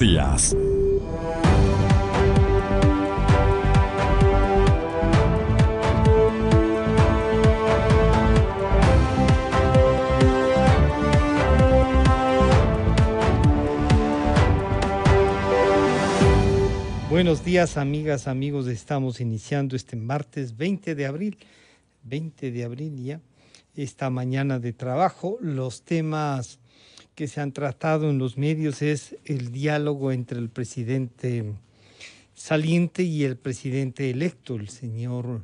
Días. Buenos días, amigas, amigos. Estamos iniciando este martes 20 de abril ya, esta mañana de trabajo. Los temas que se han tratado en los medios es el diálogo entre el presidente saliente y el presidente electo, el señor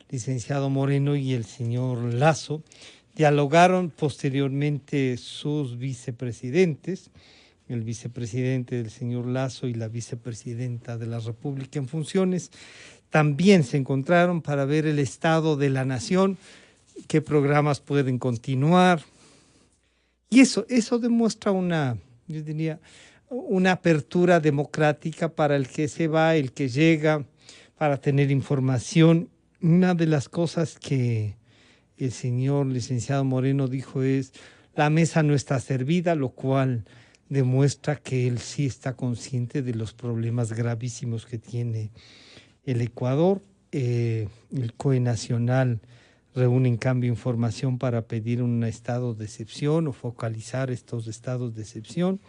licenciado Moreno y el señor Lasso. Dialogaron posteriormente sus vicepresidentes, el vicepresidente del señor Lasso y la vicepresidenta de la República en funciones. También se encontraron para ver el estado de la nación, qué programas pueden continuar. Y eso demuestra yo diría, una apertura democrática para el que se va, el que llega, para tener información. Una de las cosas que el señor licenciado Moreno dijo es: la mesa no está servida, lo cual demuestra que él sí está consciente de los problemas gravísimos que tiene el Ecuador. El COE Nacional reúne en cambio información para pedir un estado de excepción o focalizar estos estados de excepción.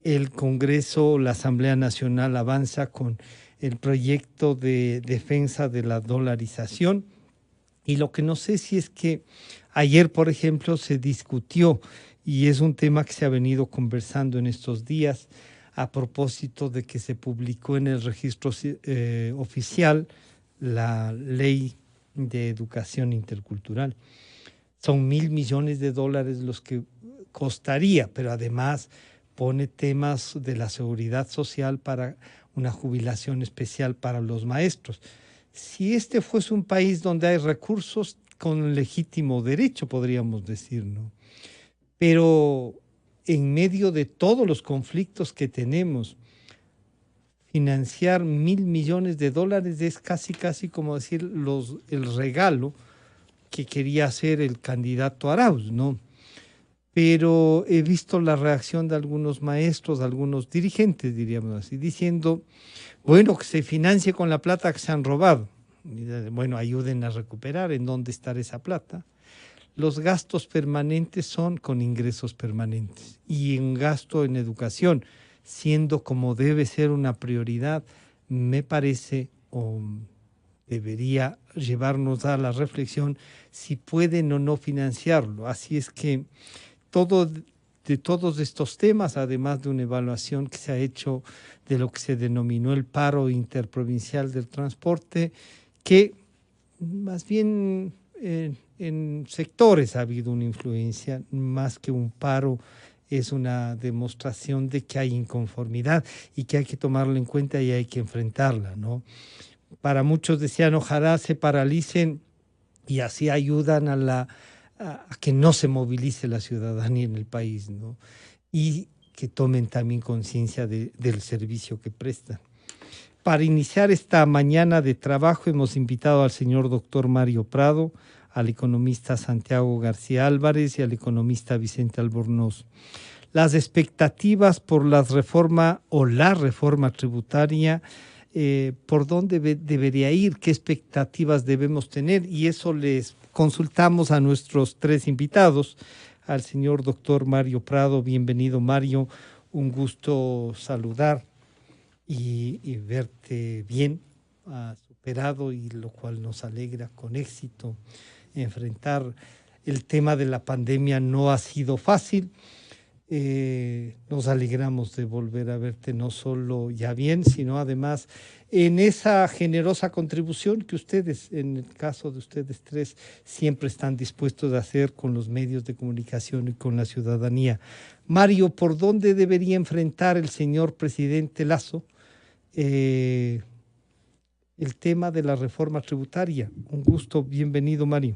El Congreso, la Asamblea Nacional avanza con el proyecto de defensa de la dolarización. Y lo que no sé si es que ayer, por ejemplo, se discutió, y es un tema que se ha venido conversando en estos días, a propósito de que se publicó en el registro oficial la ley de educación intercultural. Son $1.000 millones los que costaría, pero además pone temas de la seguridad social para una jubilación especial para los maestros. Si este fuese un país donde hay recursos con legítimo derecho, podríamos decir, ¿no? Pero en medio de todos los conflictos que tenemos, financiar $1.000 millones es casi como decir el regalo que quería hacer el candidato Arauz, ¿no? Pero he visto la reacción de algunos maestros, de algunos dirigentes, diríamos así, diciendo, bueno, que se financie con la plata que se han robado. Bueno, ayuden a recuperar en dónde está esa plata. Los gastos permanentes son con ingresos permanentes, y un gasto en educación, siendo como debe ser una prioridad, me parece o debería llevarnos a la reflexión si pueden o no financiarlo. Así es que de todos estos temas, además de una evaluación que se ha hecho de lo que se denominó el paro interprovincial del transporte, que más bien en sectores ha habido una influencia, más que un paro, es una demostración de que hay inconformidad y que hay que tomarlo en cuenta y hay que enfrentarla, ¿no? Para muchos decían, ojalá se paralicen y así ayudan a que no se movilice la ciudadanía en el país, ¿no? Y que tomen también conciencia del servicio que prestan. Para iniciar esta mañana de trabajo hemos invitado al señor doctor Mario Prado, al economista Santiago García Álvarez y al economista Vicente Albornoz. Las expectativas por la reforma tributaria, por dónde debería ir, qué expectativas debemos tener, y eso les consultamos a nuestros tres invitados. Al señor doctor Mario Prado, bienvenido Mario, un gusto saludar y verte bien, superado, y lo cual nos alegra, con éxito. Enfrentar el tema de la pandemia no ha sido fácil. Nos alegramos de volver a verte, no solo ya bien, sino además en esa generosa contribución que ustedes, en el caso de ustedes tres, siempre están dispuestos a hacer con los medios de comunicación y con la ciudadanía. Mario, ¿por dónde debería enfrentar el señor presidente Lasso el tema de la reforma tributaria? Un gusto, bienvenido Mario.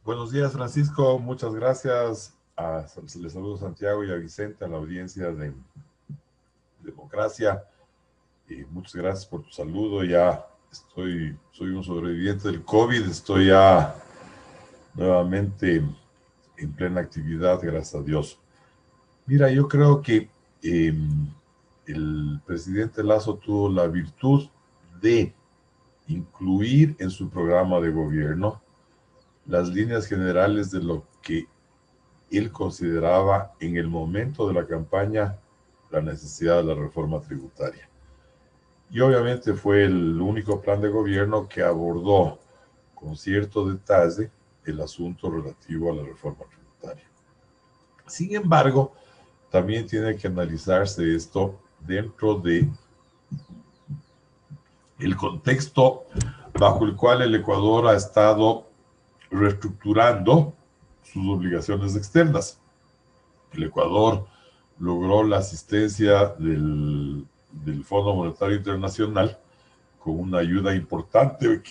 Buenos días, Francisco, muchas gracias. Les saludo a Santiago y a Vicente, a la audiencia de Democracia, y muchas gracias por tu saludo. Soy un sobreviviente del COVID, estoy ya nuevamente en plena actividad, gracias a Dios. Mira, yo creo que eh, el presidente Lasso tuvo la virtud de incluir en su programa de gobierno las líneas generales de lo que él consideraba en el momento de la campaña la necesidad de la reforma tributaria. Y obviamente fue el único plan de gobierno que abordó con cierto detalle el asunto relativo a la reforma tributaria. Sin embargo, también tiene que analizarse esto dentro de el contexto bajo el cual el Ecuador ha estado reestructurando sus obligaciones externas. El Ecuador logró la asistencia del Fondo Monetario Internacional con una ayuda importante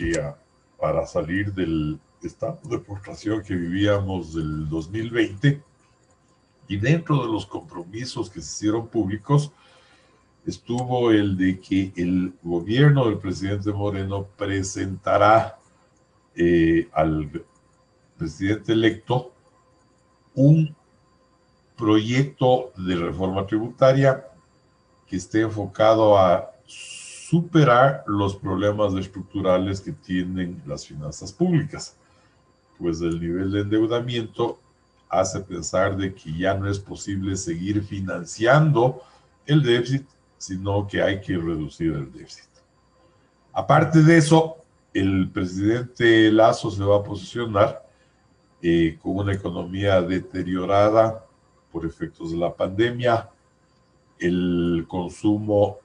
para salir del estado de postración que vivíamos del 2020, y dentro de los compromisos que se hicieron públicos estuvo el de que el gobierno del presidente Moreno presentará al presidente electo un proyecto de reforma tributaria que esté enfocado a superar los problemas estructurales que tienen las finanzas públicas, pues el nivel de endeudamiento hace pensar de que ya no es posible seguir financiando el déficit, sino que hay que reducir el déficit. Aparte de eso, el presidente Lasso se va a posicionar con una economía deteriorada por efectos de la pandemia, el consumo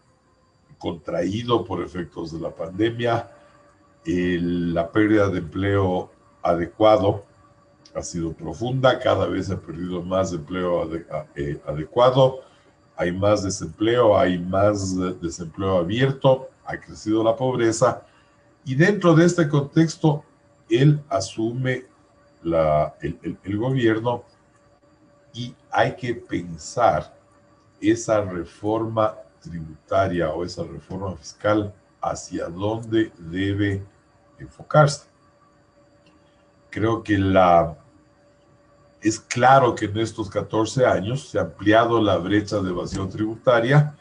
contraído por efectos de la pandemia, la pérdida de empleo adecuado ha sido profunda, cada vez se ha perdido más empleo adecuado, hay más desempleo abierto, ha crecido la pobreza, y dentro de este contexto él asume el gobierno, y hay que pensar esa reforma tributaria o esa reforma fiscal hacia dónde debe enfocarse. Creo que es claro que en estos 14 años se ha ampliado la brecha de evasión tributaria,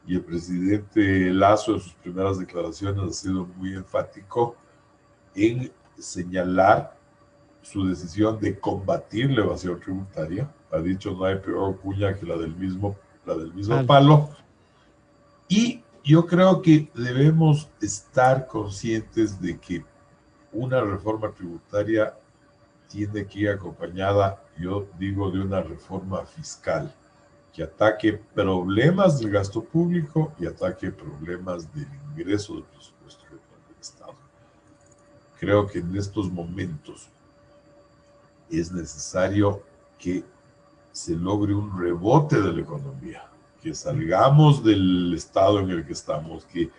y el presidente Lasso en sus primeras declaraciones ha sido muy enfático en señalar su decisión de combatir la evasión tributaria. Ha dicho no hay peor cuña que la del mismo palo. Y yo creo que debemos estar conscientes de que una reforma tributaria tiene que ir acompañada, yo digo, de una reforma fiscal que ataque problemas del gasto público y ataque problemas del ingreso del presupuesto del Estado. Creo que en estos momentos es necesario que se logre un rebote de la economía, que salgamos del estado en el que estamos, que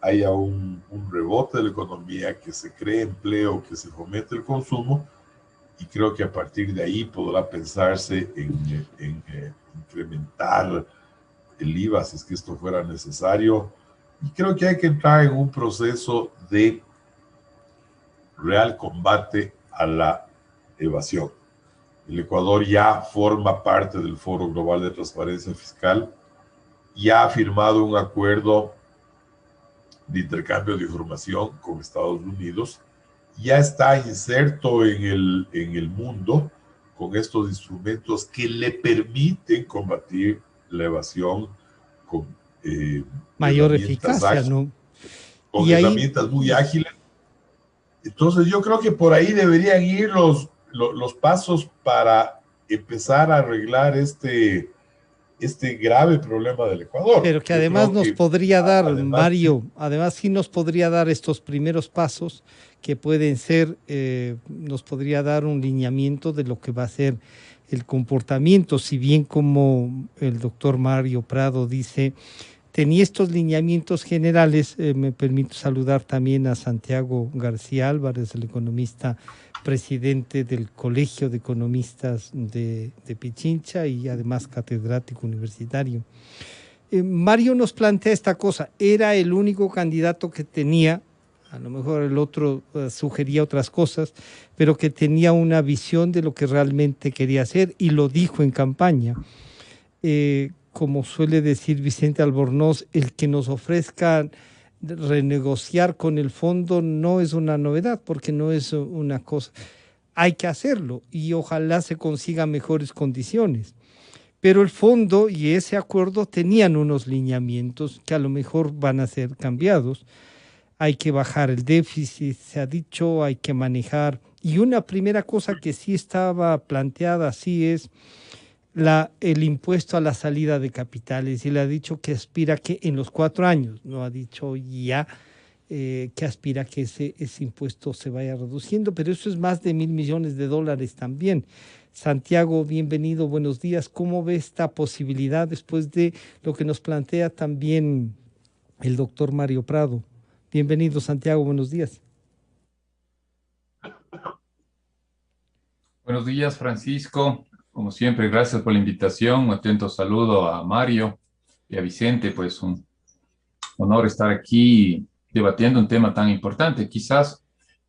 haya un rebote de la economía, que se cree empleo, que se fomente el consumo, y creo que a partir de ahí podrá pensarse en incrementar el IVA si es que esto fuera necesario, y creo que hay que entrar en un proceso de real combate a la evasión. El Ecuador ya forma parte del Foro Global de Transparencia Fiscal, ya ha firmado un acuerdo de intercambio de información con Estados Unidos, ya está inserto en el mundo con estos instrumentos que le permiten combatir la evasión con mayor eficacia, ¿no? Con herramientas muy ágiles. Entonces yo creo que por ahí deberían ir los pasos para empezar a arreglar este grave problema del Ecuador. Pero que además nos podría dar, Mario, además sí nos podría dar estos primeros pasos que pueden ser, nos podría dar un lineamiento de lo que va a ser el comportamiento, si bien como el doctor Mario Prado dice, tenía estos lineamientos generales. Me permito saludar también a Santiago García Álvarez, el economista presidente del Colegio de Economistas de Pichincha y además catedrático universitario. Mario nos plantea esta cosa, era el único candidato que tenía, a lo mejor el otro sugería otras cosas, pero que tenía una visión de lo que realmente quería hacer y lo dijo en campaña. como suele decir Vicente Albornoz, el que nos ofrezcan renegociar con el fondo no es una novedad, porque no es una cosa. Hay que hacerlo y ojalá se consiga mejores condiciones. Pero el fondo y ese acuerdo tenían unos lineamientos que a lo mejor van a ser cambiados. Hay que bajar el déficit, se ha dicho, hay que manejar. Y una primera cosa que sí estaba planteada así es el impuesto a la salida de capitales. Y le ha dicho que aspira que en los 4 años, no ha dicho ya que aspira que ese impuesto se vaya reduciendo, pero eso es más de $1.000 millones también. Santiago, bienvenido, buenos días. ¿Cómo ve esta posibilidad después de lo que nos plantea también el doctor Mario Prado? Bienvenido, Santiago, buenos días. Buenos días, Francisco. Como siempre, gracias por la invitación. Un atento saludo a Mario y a Vicente. Pues un honor estar aquí debatiendo un tema tan importante. Quizás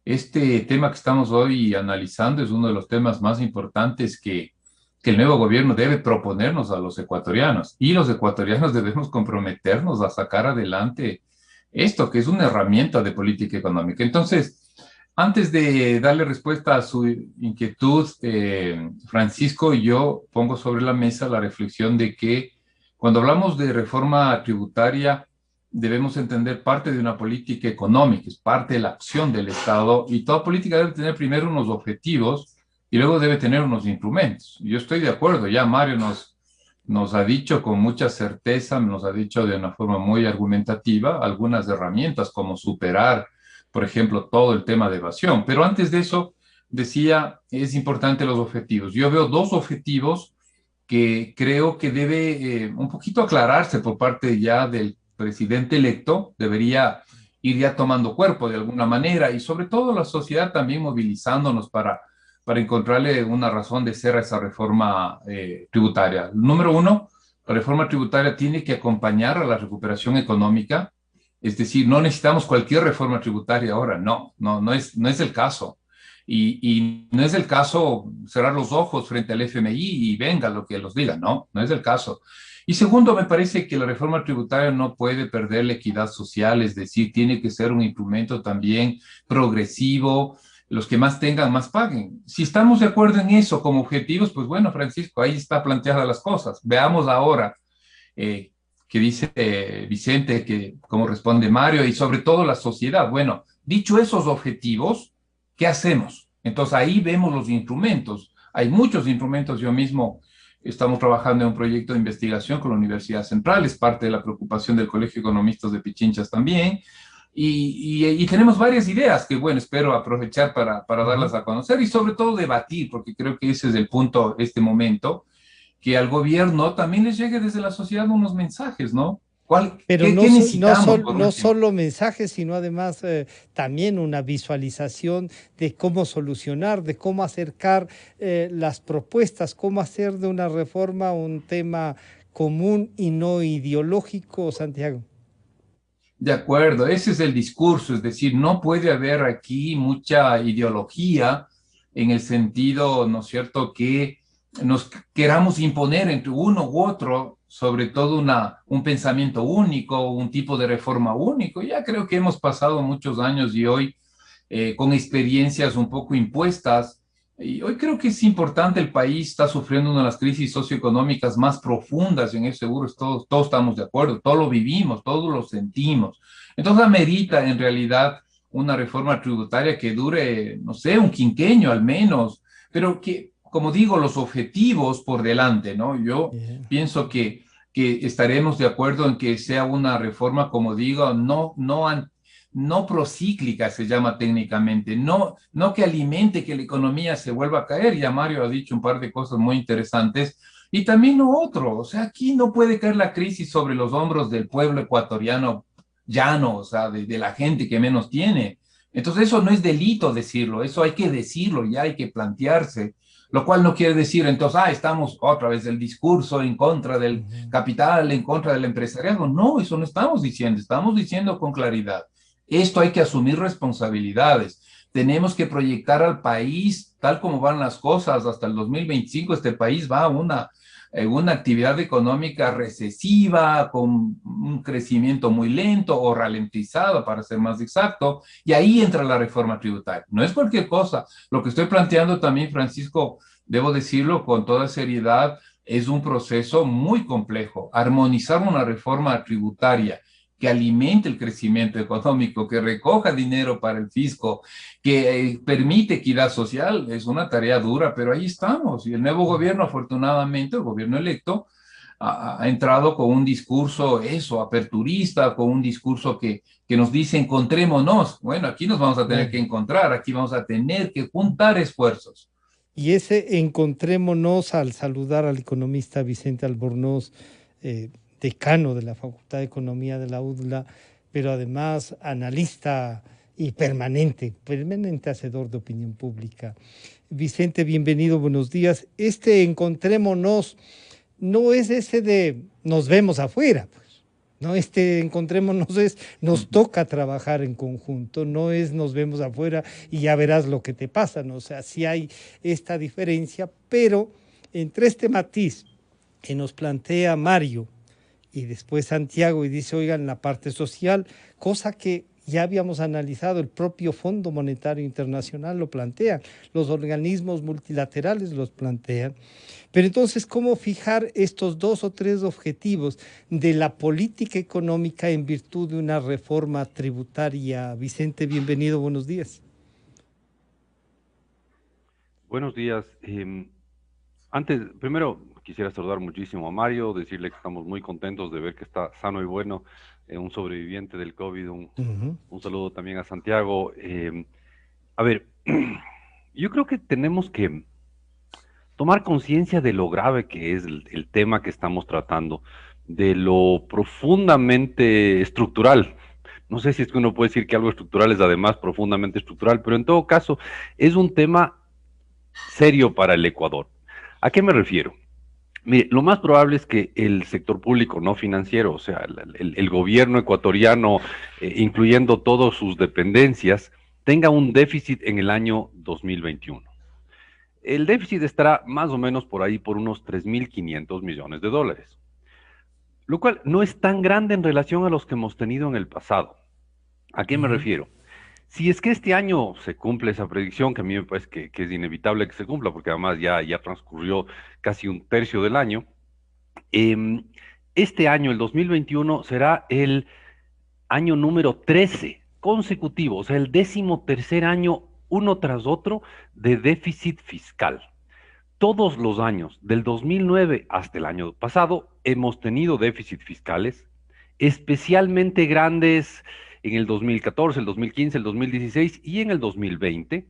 este tema que estamos hoy analizando es uno de los temas más importantes que el nuevo gobierno debe proponernos a los ecuatorianos. Y los ecuatorianos debemos comprometernos a sacar adelante esto, que es una herramienta de política económica. Entonces, antes de darle respuesta a su inquietud, Francisco, yo pongo sobre la mesa la reflexión de que cuando hablamos de reforma tributaria, debemos entender parte de una política económica, es parte de la acción del Estado, y toda política debe tener primero unos objetivos y luego debe tener unos instrumentos. Yo estoy de acuerdo, ya Mario nos ha dicho con mucha certeza, nos ha dicho de una forma muy argumentativa, algunas herramientas como superar, por ejemplo, todo el tema de evasión. Pero antes de eso, decía, es importante los objetivos. Yo veo dos objetivos que creo que debe un poquito aclararse por parte ya del presidente electo, debería ir ya tomando cuerpo de alguna manera y sobre todo la sociedad también movilizándonos para encontrarle una razón de ser a esa reforma tributaria. Número uno, la reforma tributaria tiene que acompañar a la recuperación económica, es decir, no necesitamos cualquier reforma tributaria ahora, no es el caso. Y no es el caso cerrar los ojos frente al FMI y venga lo que los diga, no es el caso. Y segundo, me parece que la reforma tributaria no puede perder la equidad social, es decir, tiene que ser un instrumento también progresivo, los que más tengan, más paguen. Si estamos de acuerdo en eso como objetivos, pues bueno, Francisco, ahí está planteadas las cosas. Veamos ahora qué dice Vicente, cómo responde Mario y sobre todo la sociedad. Bueno, dicho esos objetivos, ¿qué hacemos? Entonces ahí vemos los instrumentos. Hay muchos instrumentos. Yo mismo estamos trabajando en un proyecto de investigación con la Universidad Central, es parte de la preocupación del Colegio de Economistas de Pichinchas también. Y tenemos varias ideas que, bueno, espero aprovechar para darlas a conocer y sobre todo debatir, porque creo que ese es el punto, este momento, que al gobierno también les llegue desde la sociedad unos mensajes, ¿no? Pero ¿Qué necesitamos? No solo mensajes, sino además también una visualización de cómo solucionar, de cómo acercar las propuestas, cómo hacer de una reforma un tema común y no ideológico, Santiago. De acuerdo, ese es el discurso, es decir, no puede haber aquí mucha ideología en el sentido, ¿no es cierto?, que nos queramos imponer entre uno u otro, sobre todo un pensamiento único, un tipo de reforma único. Ya creo que hemos pasado muchos años y hoy con experiencias un poco impuestas. Y hoy creo que es importante, el país está sufriendo una de las crisis socioeconómicas más profundas, en eso seguro todos estamos de acuerdo, todos lo vivimos, todos lo sentimos. Entonces amerita en realidad una reforma tributaria que dure, no sé, un quinquenio al menos, pero que, como digo, los objetivos por delante, ¿no? Yo pienso que estaremos de acuerdo en que sea una reforma, como digo, no procíclica se llama técnicamente, no que alimente que la economía se vuelva a caer. Ya Mario ha dicho un par de cosas muy interesantes. Y también lo otro, o sea, aquí no puede caer la crisis sobre los hombros del pueblo ecuatoriano llano, o sea, de la gente que menos tiene. Entonces eso no es delito decirlo, eso hay que decirlo, ya hay que plantearse, lo cual no quiere decir entonces, estamos otra vez el discurso en contra del capital, en contra del empresariado. No, eso no estamos diciendo con claridad. Esto hay que asumir responsabilidades. Tenemos que proyectar al país tal como van las cosas. Hasta el 2025 este país va una actividad económica recesiva, con un crecimiento muy lento o ralentizado, para ser más exacto, y ahí entra la reforma tributaria. No es cualquier cosa. Lo que estoy planteando también, Francisco, debo decirlo con toda seriedad, es un proceso muy complejo. Armonizar una reforma tributaria que alimente el crecimiento económico, que recoja dinero para el fisco, que permite equidad social, es una tarea dura, pero ahí estamos. Y el nuevo gobierno, afortunadamente, el gobierno electo, ha entrado con un discurso, eso, aperturista, con un discurso que nos dice, encontrémonos. Bueno, aquí nos vamos a tener que encontrar, aquí vamos a tener que juntar esfuerzos. Y ese encontrémonos al saludar al economista Vicente Albornoz, decano de la Facultad de Economía de la UDLA, pero además analista y permanente hacedor de opinión pública. Vicente, bienvenido, buenos días. Este encontrémonos no es ese de nos vemos afuera, pues. No, encontrémonos es nos toca trabajar en conjunto, no es nos vemos afuera y ya verás lo que te pasa, ¿no? O sea, sí hay esta diferencia, pero entre este matiz que nos plantea Mario y después Santiago y dice, oigan, la parte social, cosa que ya habíamos analizado, el propio Fondo Monetario Internacional lo plantea, los organismos multilaterales los plantean. Pero entonces, ¿cómo fijar estos 2 o 3 objetivos de la política económica en virtud de una reforma tributaria? Vicente, bienvenido, buenos días. Buenos días. Primero quisiera saludar muchísimo a Mario, decirle que estamos muy contentos de ver que está sano y bueno, un sobreviviente del COVID. Un saludo también a Santiago. A ver, yo creo que tenemos que tomar conciencia de lo grave que es el tema que estamos tratando, de lo profundamente estructural. No sé si es que uno puede decir que algo estructural es además profundamente estructural, pero en todo caso es un tema serio para el Ecuador. ¿A qué me refiero? Mire, lo más probable es que el sector público no financiero, o sea, el gobierno ecuatoriano, incluyendo todas sus dependencias, tenga un déficit en el año 2021. El déficit estará más o menos por ahí por unos 3.500 millones de dólares, lo cual no es tan grande en relación a los que hemos tenido en el pasado. ¿A qué me refiero? Si es que este año se cumple esa predicción, que a mí me parece que es inevitable que se cumpla, porque además ya transcurrió casi un tercio del año, este año, el 2021, será el año número 13 consecutivo, o sea, el 13º año uno tras otro de déficit fiscal. Todos los años, del 2009 hasta el año pasado, hemos tenido déficits fiscales, especialmente grandes en el 2014, el 2015, el 2016 y en el 2020,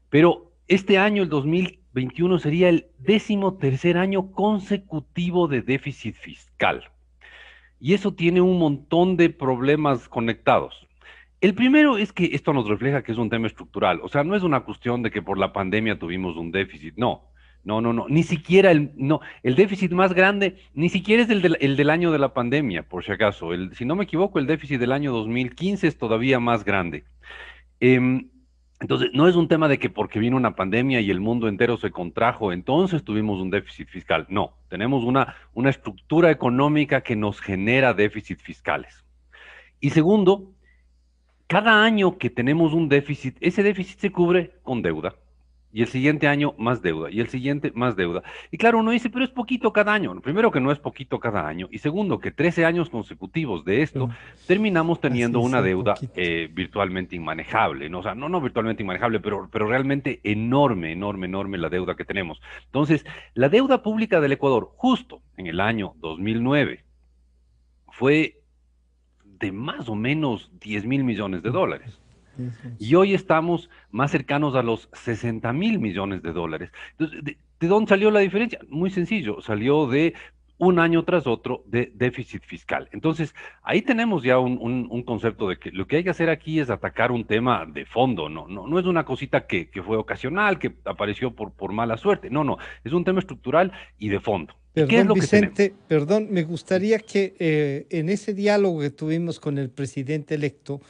pero este año, el 2021, sería el 13º año consecutivo de déficit fiscal. Y eso tiene un montón de problemas conectados. El primero es que esto nos refleja que es un tema estructural, o sea, no es una cuestión de que por la pandemia tuvimos un déficit, no, ni siquiera el déficit más grande, ni siquiera es el del año de la pandemia, por si acaso. Si no me equivoco, el déficit del año 2015 es todavía más grande. Entonces, no es un tema de que porque vino una pandemia y el mundo entero se contrajo, entonces tuvimos un déficit fiscal. No, tenemos una estructura económica que nos genera déficits fiscales. Y segundo, cada año que tenemos un déficit, ese déficit se cubre con deuda. Y el siguiente año más deuda, y el siguiente más deuda. Y claro, uno dice, pero es poquito cada año. Primero que no es poquito cada año, y segundo que 13 años consecutivos de esto, terminamos teniendo una deuda virtualmente inmanejable, ¿no? O sea, no virtualmente inmanejable, pero realmente enorme la deuda que tenemos. Entonces, la deuda pública del Ecuador, justo en el año 2009, fue de más o menos 10.000 millones de dólares. Y hoy estamos más cercanos a los 60.000 millones de dólares. Entonces, ¿de dónde salió la diferencia? Muy sencillo, salió de un año tras otro de déficit fiscal. Entonces, ahí tenemos ya un concepto de que lo que hay que hacer aquí es atacar un tema de fondo, no es una cosita que fue ocasional, que apareció por mala suerte, no, es un tema estructural y de fondo. Perdón, ¿qué es lo Vicente, que perdón, me gustaría que en ese diálogo que tuvimos con el presidente electo,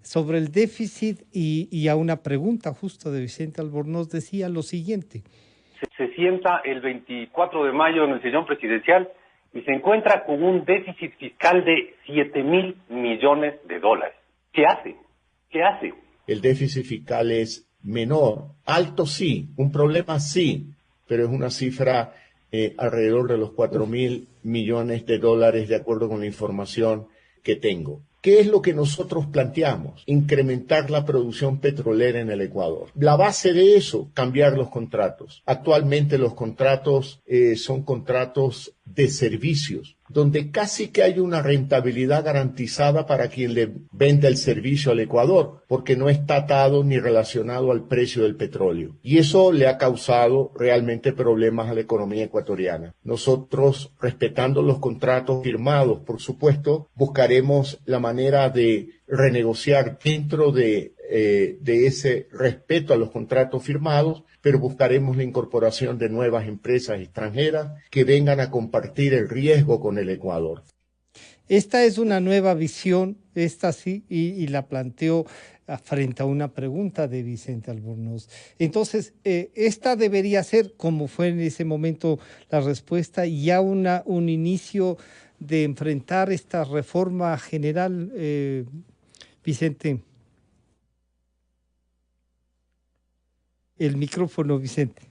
sobre el déficit y a una pregunta justo de Vicente Albornoz decía lo siguiente, se sienta el 24 de mayo en el sillón presidencial y se encuentra con un déficit fiscal de 7.000 millones de dólares. ¿Qué hace? ¿Qué hace? El déficit fiscal es menor, alto sí, un problema sí, pero es una cifra alrededor de los 4.000 millones de dólares de acuerdo con la información que tengo. ¿Qué es lo que nosotros planteamos? Incrementar la producción petrolera en el Ecuador. La base de eso, cambiar los contratos. Actualmente los contratos son contratos de servicios, donde casi que hay una rentabilidad garantizada para quien le vende el servicio al Ecuador, porque no está atado ni relacionado al precio del petróleo. Y eso le ha causado realmente problemas a la economía ecuatoriana. Nosotros, respetando los contratos firmados, por supuesto, buscaremos la manera de renegociar dentro de ese respeto a los contratos firmados, pero buscaremos la incorporación de nuevas empresas extranjeras que vengan a compartir el riesgo con el Ecuador. Esta es una nueva visión, esta sí, y la planteo frente a una pregunta de Vicente Albornoz. Entonces, esta debería ser, como fue en ese momento la respuesta, ya un inicio de enfrentar esta reforma general, Vicente. El micrófono, Vicente.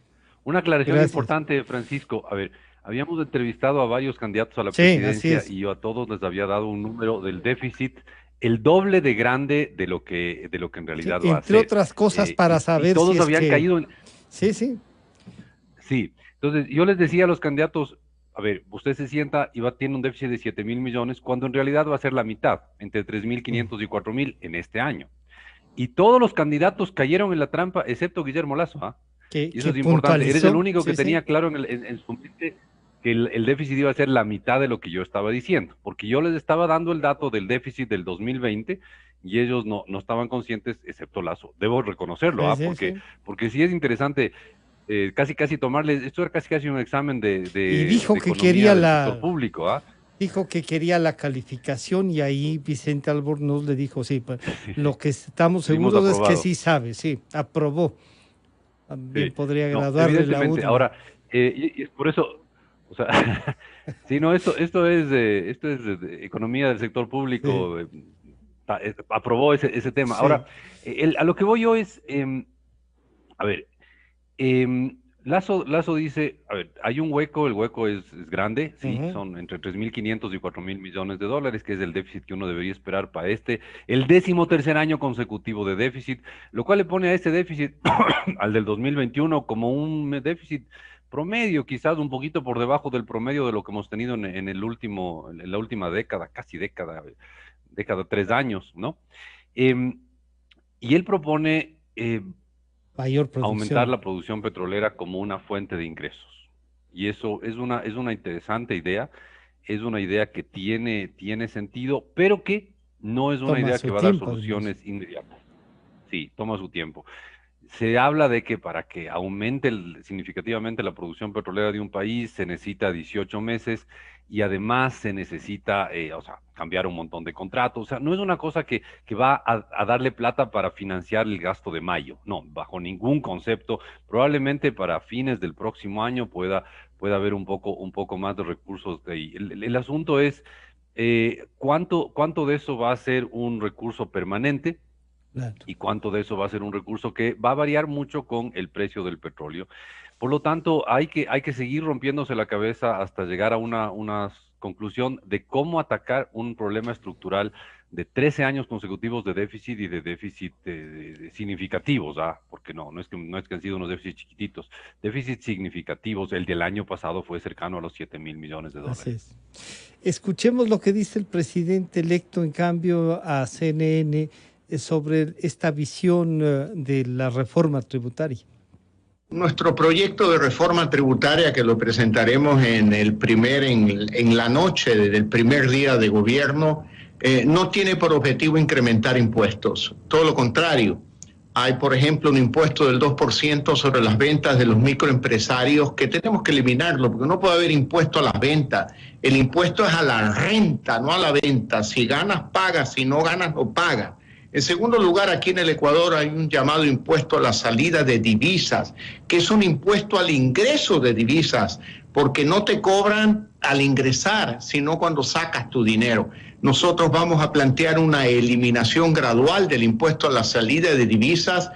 Una aclaración Gracias. importante, Francisco. A ver, habíamos entrevistado a varios candidatos a la presidencia y yo a todos les había dado un número del déficit el doble de grande de lo que en realidad va a ser. Entre otras cosas, para saber y todos si es habían caído en... Sí. Sí, entonces yo les decía a los candidatos, a ver, usted se sienta y tiene un déficit de 7.000 millones, cuando en realidad va a ser la mitad, entre 3.500 y 4.000 en este año. Y todos los candidatos cayeron en la trampa, excepto Guillermo Lasso, ¿ah? Y eso es importante. Eres el único que tenía claro en su mente que el déficit iba a ser la mitad de lo que yo estaba diciendo, porque yo les estaba dando el dato del déficit del 2020 y ellos no estaban conscientes, excepto Lasso. Debo reconocerlo, porque sí es interesante casi tomarles, esto era casi un examen de y dijo de que quería del sector público, ¿ah? Dijo que quería la calificación y ahí Vicente Albornoz le dijo, sí, pues, lo que estamos seguros es que sí sabe, sí, aprobó. También podría graduarle la UDLA. Ahora, y es por eso, o sea, sí, no, esto es de economía del sector público, aprobó ese tema. Sí. Ahora, a lo que voy yo es, a ver, Lasso dice, a ver, hay un hueco, el hueco es grande, sí, son entre 3.500 y 4.000 millones de dólares, que es el déficit que uno debería esperar para el 13º año consecutivo de déficit, lo cual le pone a este déficit, al del 2021, como un déficit promedio, quizás un poquito por debajo del promedio de lo que hemos tenido en la última década, 3 años, ¿no? Y él propone aumentar la producción petrolera como una fuente de ingresos. Y eso es una interesante idea, es una idea que tiene sentido, pero que no es una idea que va a dar soluciones inmediatas. Sí, toma su tiempo. Se habla de que para que aumente significativamente la producción petrolera de un país se necesita 18 meses y además se necesita cambiar un montón de contratos. O sea, no es una cosa que va a darle plata para financiar el gasto de mayo. No, bajo ningún concepto. Probablemente para fines del próximo año pueda haber un poco más de recursos de ahí. El asunto es cuánto de eso va a ser un recurso permanente. Claro. Y cuánto de eso va a ser un recurso que va a variar mucho con el precio del petróleo. Por lo tanto, hay que seguir rompiéndose la cabeza hasta llegar a una conclusión de cómo atacar un problema estructural de 13 años consecutivos de déficit y de déficit significativos, porque no es que han sido unos déficits chiquititos, déficits significativos. El del año pasado fue cercano a los 7.000 millones de dólares. Así es. Escuchemos lo que dice el presidente electo, en cambio, a CNN, sobre esta visión de la reforma tributaria. Nuestro proyecto de reforma tributaria, que lo presentaremos en la noche del primer día de gobierno, no tiene por objetivo incrementar impuestos. Todo lo contrario. Hay, por ejemplo, un impuesto del 2% sobre las ventas de los microempresarios que tenemos que eliminarlo, porque no puede haber impuesto a las ventas. El impuesto es a la renta, no a la venta. Si ganas, pagas. Si no ganas, no pagas. En segundo lugar, aquí en el Ecuador hay un llamado impuesto a la salida de divisas, que es un impuesto al ingreso de divisas, porque no te cobran al ingresar, sino cuando sacas tu dinero. Nosotros vamos a plantear una eliminación gradual del impuesto a la salida de divisas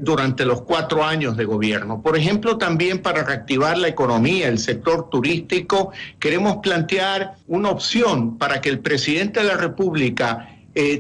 durante los 4 años de gobierno. Por ejemplo, también para reactivar la economía, el sector turístico, queremos plantear una opción para que el presidente de la República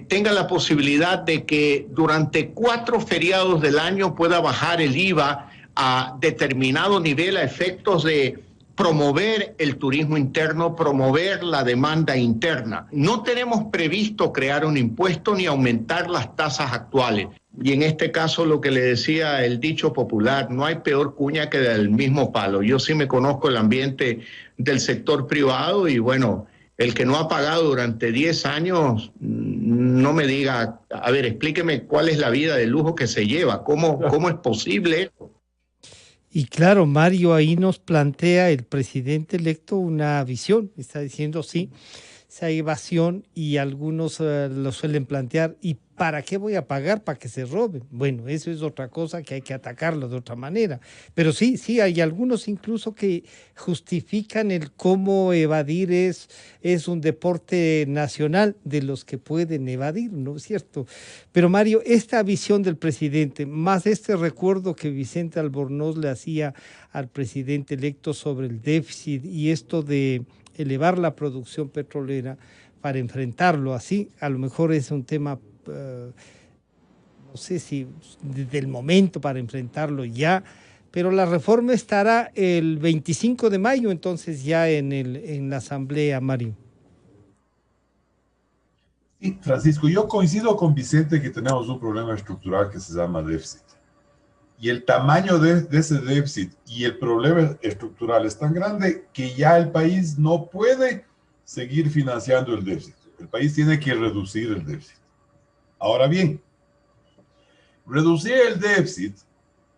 tenga la posibilidad de que durante 4 feriados del año pueda bajar el IVA a determinado nivel a efectos de promover el turismo interno, promover la demanda interna. No tenemos previsto crear un impuesto ni aumentar las tasas actuales. Y en este caso, lo que le decía el dicho popular, no hay peor cuña que del mismo palo. Yo sí me conozco el ambiente del sector privado y bueno, el que no ha pagado durante 10 años, no me diga, a ver, explíqueme cuál es la vida de lujo que se lleva, cómo es posible. Y claro, Mario, ahí nos plantea el presidente electo una visión, está diciendo sí, esa evasión y algunos lo suelen plantear, ¿y para qué voy a pagar? Para que se roben. Bueno, eso es otra cosa que hay que atacarlo de otra manera. Pero sí, hay algunos incluso que justifican el cómo evadir es un deporte nacional de los que pueden evadir, ¿no es cierto? Pero Mario, esta visión del presidente, más este recuerdo que Vicente Albornoz le hacía al presidente electo sobre el déficit y esto de elevar la producción petrolera para enfrentarlo así, a lo mejor es un tema, no sé si desde el momento para enfrentarlo ya, pero la reforma estará el 25 de mayo, entonces ya en la Asamblea, Mario. Sí, Francisco, yo coincido con Vicente que tenemos un problema estructural que se llama déficit. Y el tamaño de ese déficit y el problema estructural es tan grande que ya el país no puede seguir financiando el déficit. El país tiene que reducir el déficit. Ahora bien, reducir el déficit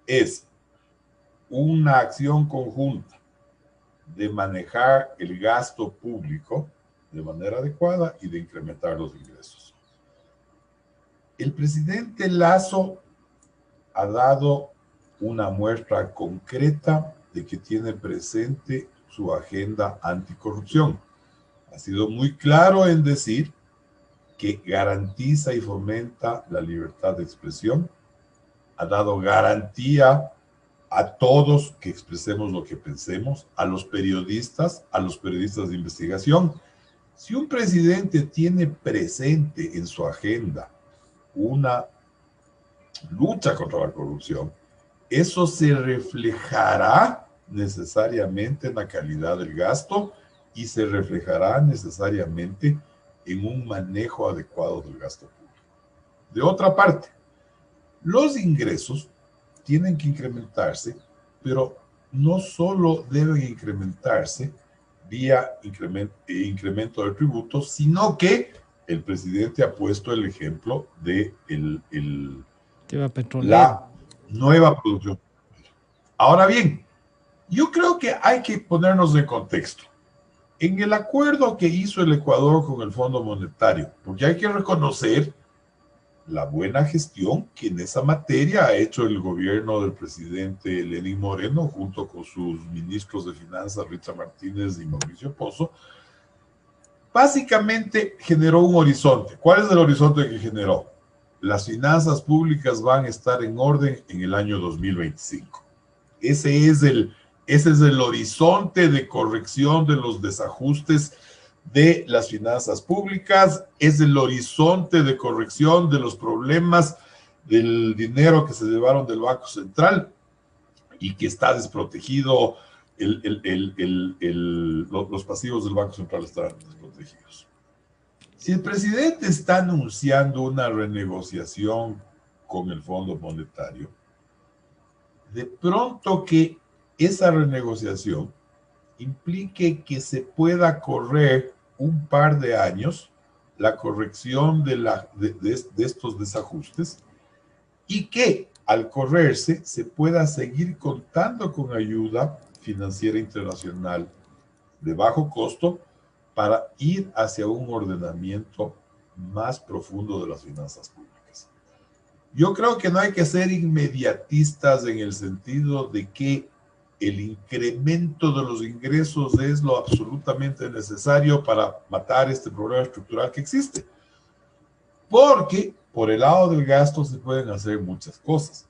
es una acción conjunta de manejar el gasto público de manera adecuada y de incrementar los ingresos. El presidente Lasso ha dado una muestra concreta de que tiene presente su agenda anticorrupción. Ha sido muy claro en decir que garantiza y fomenta la libertad de expresión. Ha dado garantía a todos que expresemos lo que pensemos, a los periodistas de investigación. Si un presidente tiene presente en su agenda una lucha contra la corrupción, eso se reflejará necesariamente en la calidad del gasto y se reflejará necesariamente en un manejo adecuado del gasto público. De otra parte, los ingresos tienen que incrementarse, pero no solo deben incrementarse vía incremento de tributos, sino que el presidente ha puesto el ejemplo de la nueva producción. Ahora bien, yo creo que hay que ponernos en contexto. En el acuerdo que hizo el Ecuador con el Fondo Monetario, porque hay que reconocer la buena gestión que en esa materia ha hecho el gobierno del presidente Lenín Moreno junto con sus ministros de finanzas Richard Martínez y Mauricio Pozo, básicamente generó un horizonte. ¿Cuál es el horizonte que generó? Las finanzas públicas van a estar en orden en el año 2025. Ese es el horizonte de corrección de los desajustes de las finanzas públicas, es el horizonte de corrección de los problemas del dinero que se llevaron del Banco Central y que está desprotegido, los pasivos del Banco Central están desprotegidos. Si el presidente está anunciando una renegociación con el Fondo Monetario, de pronto que esa renegociación implique que se pueda correr un par de años la corrección de estos desajustes y que al correrse se pueda seguir contando con ayuda financiera internacional de bajo costo para ir hacia un ordenamiento más profundo de las finanzas públicas. Yo creo que no hay que ser inmediatistas en el sentido de que el incremento de los ingresos es lo absolutamente necesario para matar este problema estructural que existe. Porque por el lado del gasto se pueden hacer muchas cosas.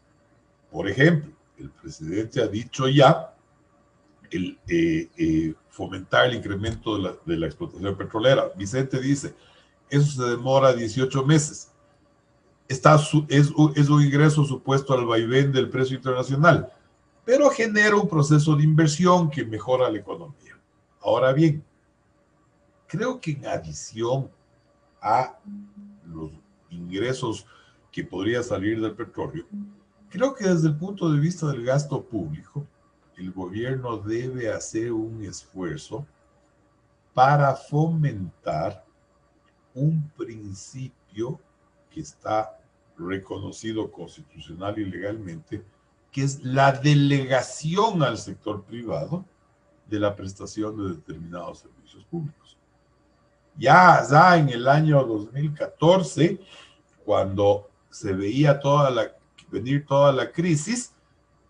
Por ejemplo, el presidente ha dicho ya fomentar el incremento de la explotación petrolera. Vicente dice, eso se demora 18 meses. Es un ingreso supuesto al vaivén del precio internacional, pero genera un proceso de inversión que mejora la economía. Ahora bien, creo que en adición a los ingresos que podría salir del petróleo, creo que desde el punto de vista del gasto público, el gobierno debe hacer un esfuerzo para fomentar un principio que está reconocido constitucional y legalmente, que es la delegación al sector privado de la prestación de determinados servicios públicos. Ya en el año 2014, cuando se veía venir toda la crisis,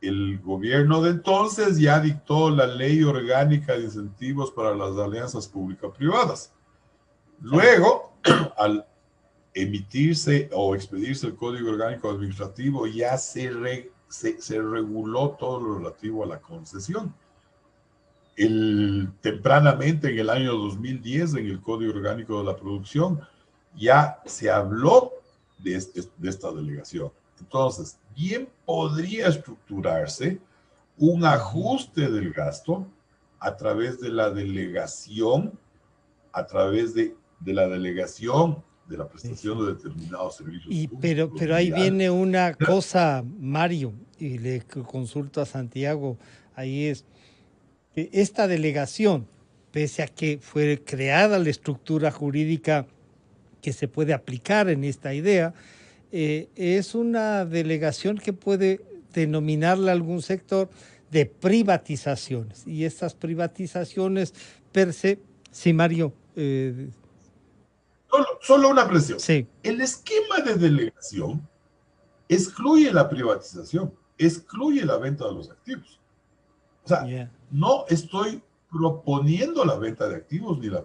el gobierno de entonces ya dictó la ley orgánica de incentivos para las alianzas público-privadas. Luego, al emitirse o expedirse el Código Orgánico Administrativo, ya se reguló todo lo relativo a la concesión. Tempranamente, en el año 2010, en el Código Orgánico de la Producción, ya se habló de esta delegación. Entonces, bien podría estructurarse un ajuste del gasto a través de la delegación, de la prestación de determinados servicios públicos. Pero ahí viene una cosa, Mario, y le consulto a Santiago, ahí es que esta delegación, pese a que fue creada la estructura jurídica que se puede aplicar en esta idea, es una delegación que puede denominarle a algún sector de privatizaciones. Y estas privatizaciones per se, sí, Mario. Solo una presión. Sí. El esquema de delegación excluye la privatización, excluye la venta de los activos. O sea, no estoy proponiendo la venta de activos ni la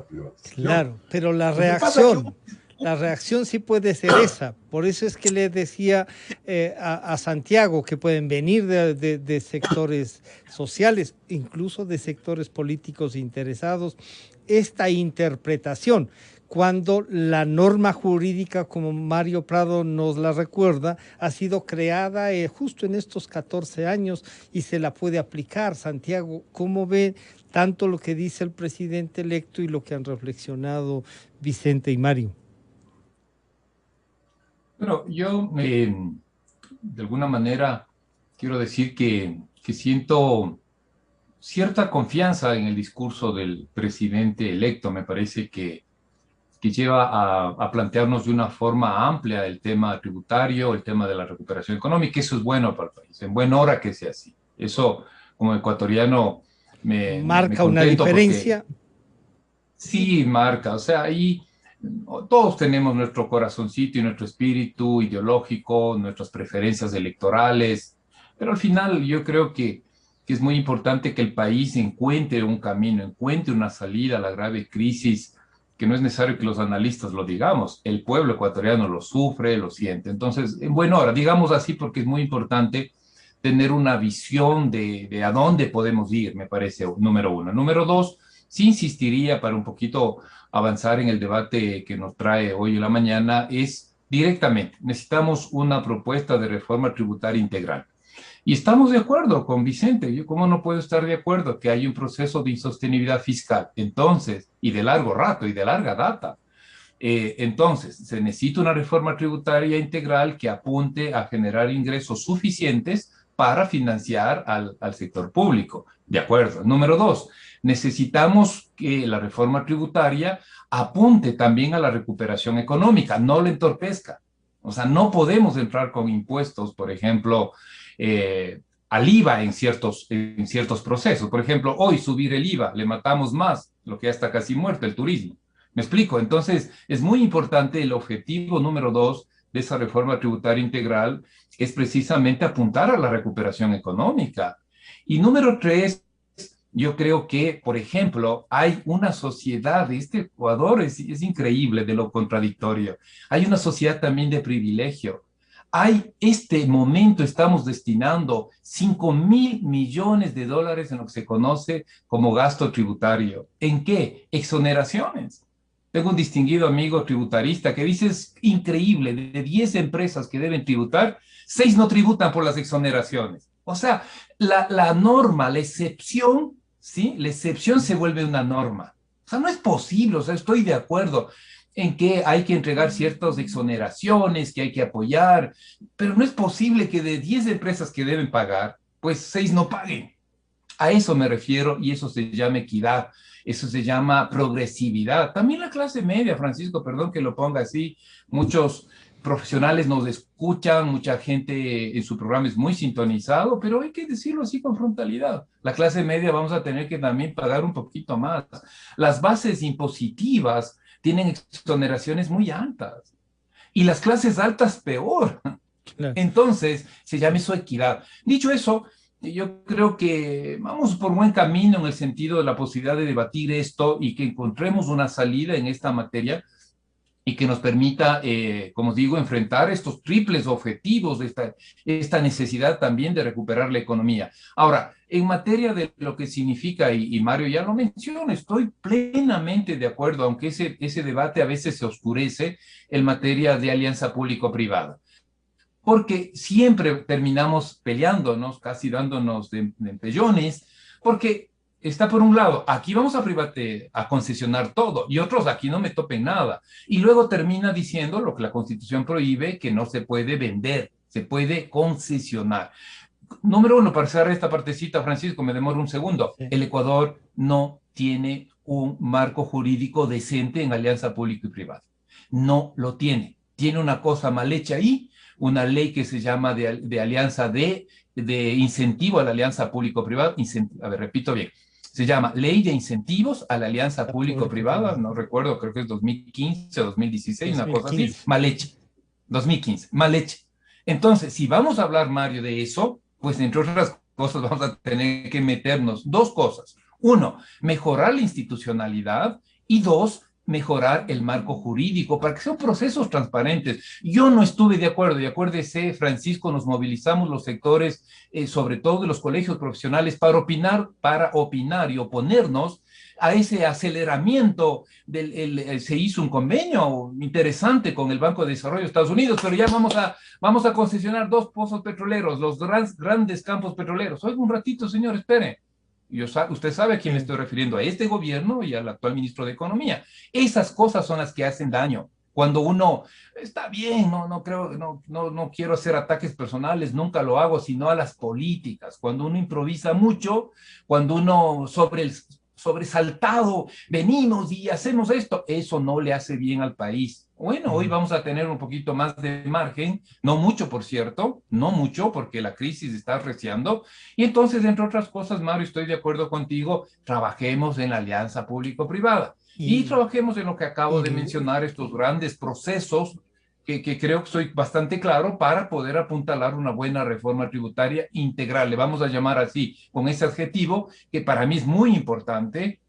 privatización. Claro, pero la reacción sí puede ser esa. Por eso es que le decía a Santiago que pueden venir de sectores sociales, incluso de sectores políticos interesados, esta interpretación, cuando la norma jurídica, como Mario Prado nos la recuerda, ha sido creada justo en estos 14 años y se la puede aplicar. Santiago, ¿cómo ve tanto lo que dice el presidente electo y lo que han reflexionado Vicente y Mario? Bueno, yo de alguna manera quiero decir que siento cierta confianza en el discurso del presidente electo. Me parece que lleva a plantearnos de una forma amplia el tema tributario, el tema de la recuperación económica. Eso es bueno para el país, en buena hora que sea así. Eso, como ecuatoriano, marca una diferencia. Sí, marca. O sea, ahí todos tenemos nuestro corazoncito y nuestro espíritu ideológico, nuestras preferencias electorales, pero al final yo creo que es muy importante que el país encuentre un camino, encuentre una salida a la grave crisis, que no es necesario que los analistas lo digamos, el pueblo ecuatoriano lo sufre, lo siente. Entonces, en buena hora, digamos así, porque es muy importante tener una visión de a dónde podemos ir, me parece, número uno. Número dos, sí insistiría para un poquito avanzar en el debate que nos trae hoy en la mañana, es directamente, necesitamos una propuesta de reforma tributaria integral. Y estamos de acuerdo con Vicente. Yo, ¿cómo no puedo estar de acuerdo que hay un proceso de insostenibilidad fiscal? Entonces, y de largo rato y de larga data. Entonces, se necesita una reforma tributaria integral que apunte a generar ingresos suficientes para financiar al sector público. De acuerdo. Número dos, necesitamos que la reforma tributaria apunte también a la recuperación económica, no la entorpezca. O sea, no podemos entrar con impuestos, por ejemplo, al IVA en ciertos procesos. Por ejemplo, hoy subir el IVA, le matamos más, lo que ya está casi muerto, el turismo. ¿Me explico? Entonces, es muy importante el objetivo número dos de esa reforma tributaria integral es precisamente apuntar a la recuperación económica. Y número tres, yo creo que, por ejemplo, hay una sociedad, este Ecuador es increíble de lo contradictorio, hay una sociedad también de privilegio. Hay, este momento estamos destinando 5.000 millones de dólares en lo que se conoce como gasto tributario. ¿En qué? Exoneraciones. Tengo un distinguido amigo tributarista que dice, es increíble, de 10 empresas que deben tributar, 6 no tributan por las exoneraciones. O sea, la norma, la excepción, ¿sí? La excepción se vuelve una norma. O sea, no es posible, o sea, estoy de acuerdo en que hay que entregar ciertas exoneraciones, que hay que apoyar, pero no es posible que de 10 empresas que deben pagar, pues 6 no paguen. A eso me refiero y eso se llama equidad, eso se llama progresividad. También la clase media, Francisco, perdón que lo ponga así, muchos profesionales nos escuchan, mucha gente en su programa es muy sintonizado, pero hay que decirlo así con frontalidad. La clase media vamos a tener que también pagar un poquito más. Las bases impositivas tienen exoneraciones muy altas y las clases altas peor. Claro. Entonces, se llama eso equidad. Dicho eso, yo creo que vamos por buen camino en el sentido de la posibilidad de debatir esto y que encontremos una salida en esta materia y que nos permita, como digo, enfrentar estos triples objetivos de esta necesidad también de recuperar la economía. Ahora, en materia de lo que significa, y Mario ya lo menciona, estoy plenamente de acuerdo, aunque ese debate a veces se oscurece en materia de alianza público-privada, porque siempre terminamos peleándonos, casi dándonos de empellones, porque está por un lado, aquí vamos a concesionar todo, y otros aquí no me topen nada. Y luego termina diciendo lo que la Constitución prohíbe, que no se puede vender, se puede concesionar. Número uno, para cerrar esta partecita, Francisco, me demoro un segundo. Sí. El Ecuador no tiene un marco jurídico decente en alianza público y privada. No lo tiene. Tiene una cosa mal hecha ahí, una ley que se llama de alianza de incentivo a la alianza público-privada. A ver, repito bien. Se llama Ley de Incentivos a la Alianza Público-Privada, no recuerdo, creo que es 2015 o 2016, una cosa así, mal hecha. 2015, mal hecha. Entonces, si vamos a hablar, Mario, de eso, pues entre otras cosas vamos a tener que meternos dos cosas. Uno, mejorar la institucionalidad y dos, mejorar el marco jurídico para que sean procesos transparentes. Yo no estuve de acuerdo, y acuérdese, Francisco, nos movilizamos los sectores, sobre todo de los colegios profesionales, para opinar y oponernos a ese aceleramiento. Se hizo un convenio interesante con el Banco de Desarrollo de Estados Unidos, pero ya vamos a concesionar 2 pozos petroleros, los grandes campos petroleros. Oiga, un ratito, señor, espere. Usted sabe a quién me estoy refiriendo, a este gobierno y al actual ministro de Economía. Esas cosas son las que hacen daño. Cuando uno está bien, no quiero hacer ataques personales, nunca lo hago, sino a las políticas. Cuando uno improvisa mucho, cuando uno sobresaltado, venimos y hacemos esto, eso no le hace bien al país. Bueno, hoy vamos a tener un poquito más de margen, no mucho, por cierto, no mucho, porque la crisis está arreciando. Y entonces, entre otras cosas, Mario, estoy de acuerdo contigo, trabajemos en la alianza público-privada y trabajemos en lo que acabo de mencionar, estos grandes procesos que creo que soy bastante claro para poder apuntalar una buena reforma tributaria integral. Le vamos a llamar así, con ese adjetivo, que para mí es muy importante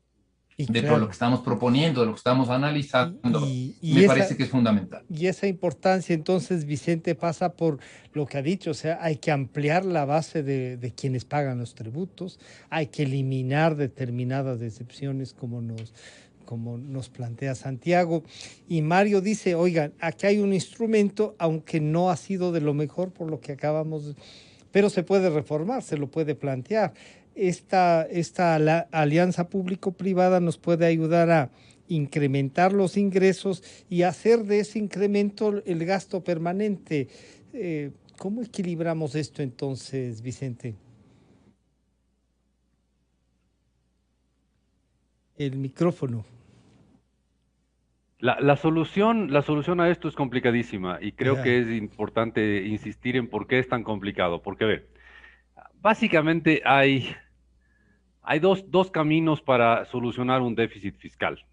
dentro de lo que estamos proponiendo, de lo que estamos analizando. Me parece que es fundamental. Y esa importancia, entonces, Vicente, pasa por lo que ha dicho, o sea, hay que ampliar la base de quienes pagan los tributos, hay que eliminar determinadas excepciones como nos plantea Santiago. Y Mario dice, oigan, aquí hay un instrumento, aunque no ha sido de lo mejor por lo que acabamos, pero se puede reformar, se lo puede plantear. Esta alianza público-privada nos puede ayudar a incrementar los ingresos y hacer de ese incremento el gasto permanente. ¿Cómo equilibramos esto entonces, Vicente? El micrófono. La solución a esto es complicadísima y creo que es importante insistir en por qué es tan complicado. Porque, a ver, básicamente hay dos caminos para solucionar un déficit fiscal.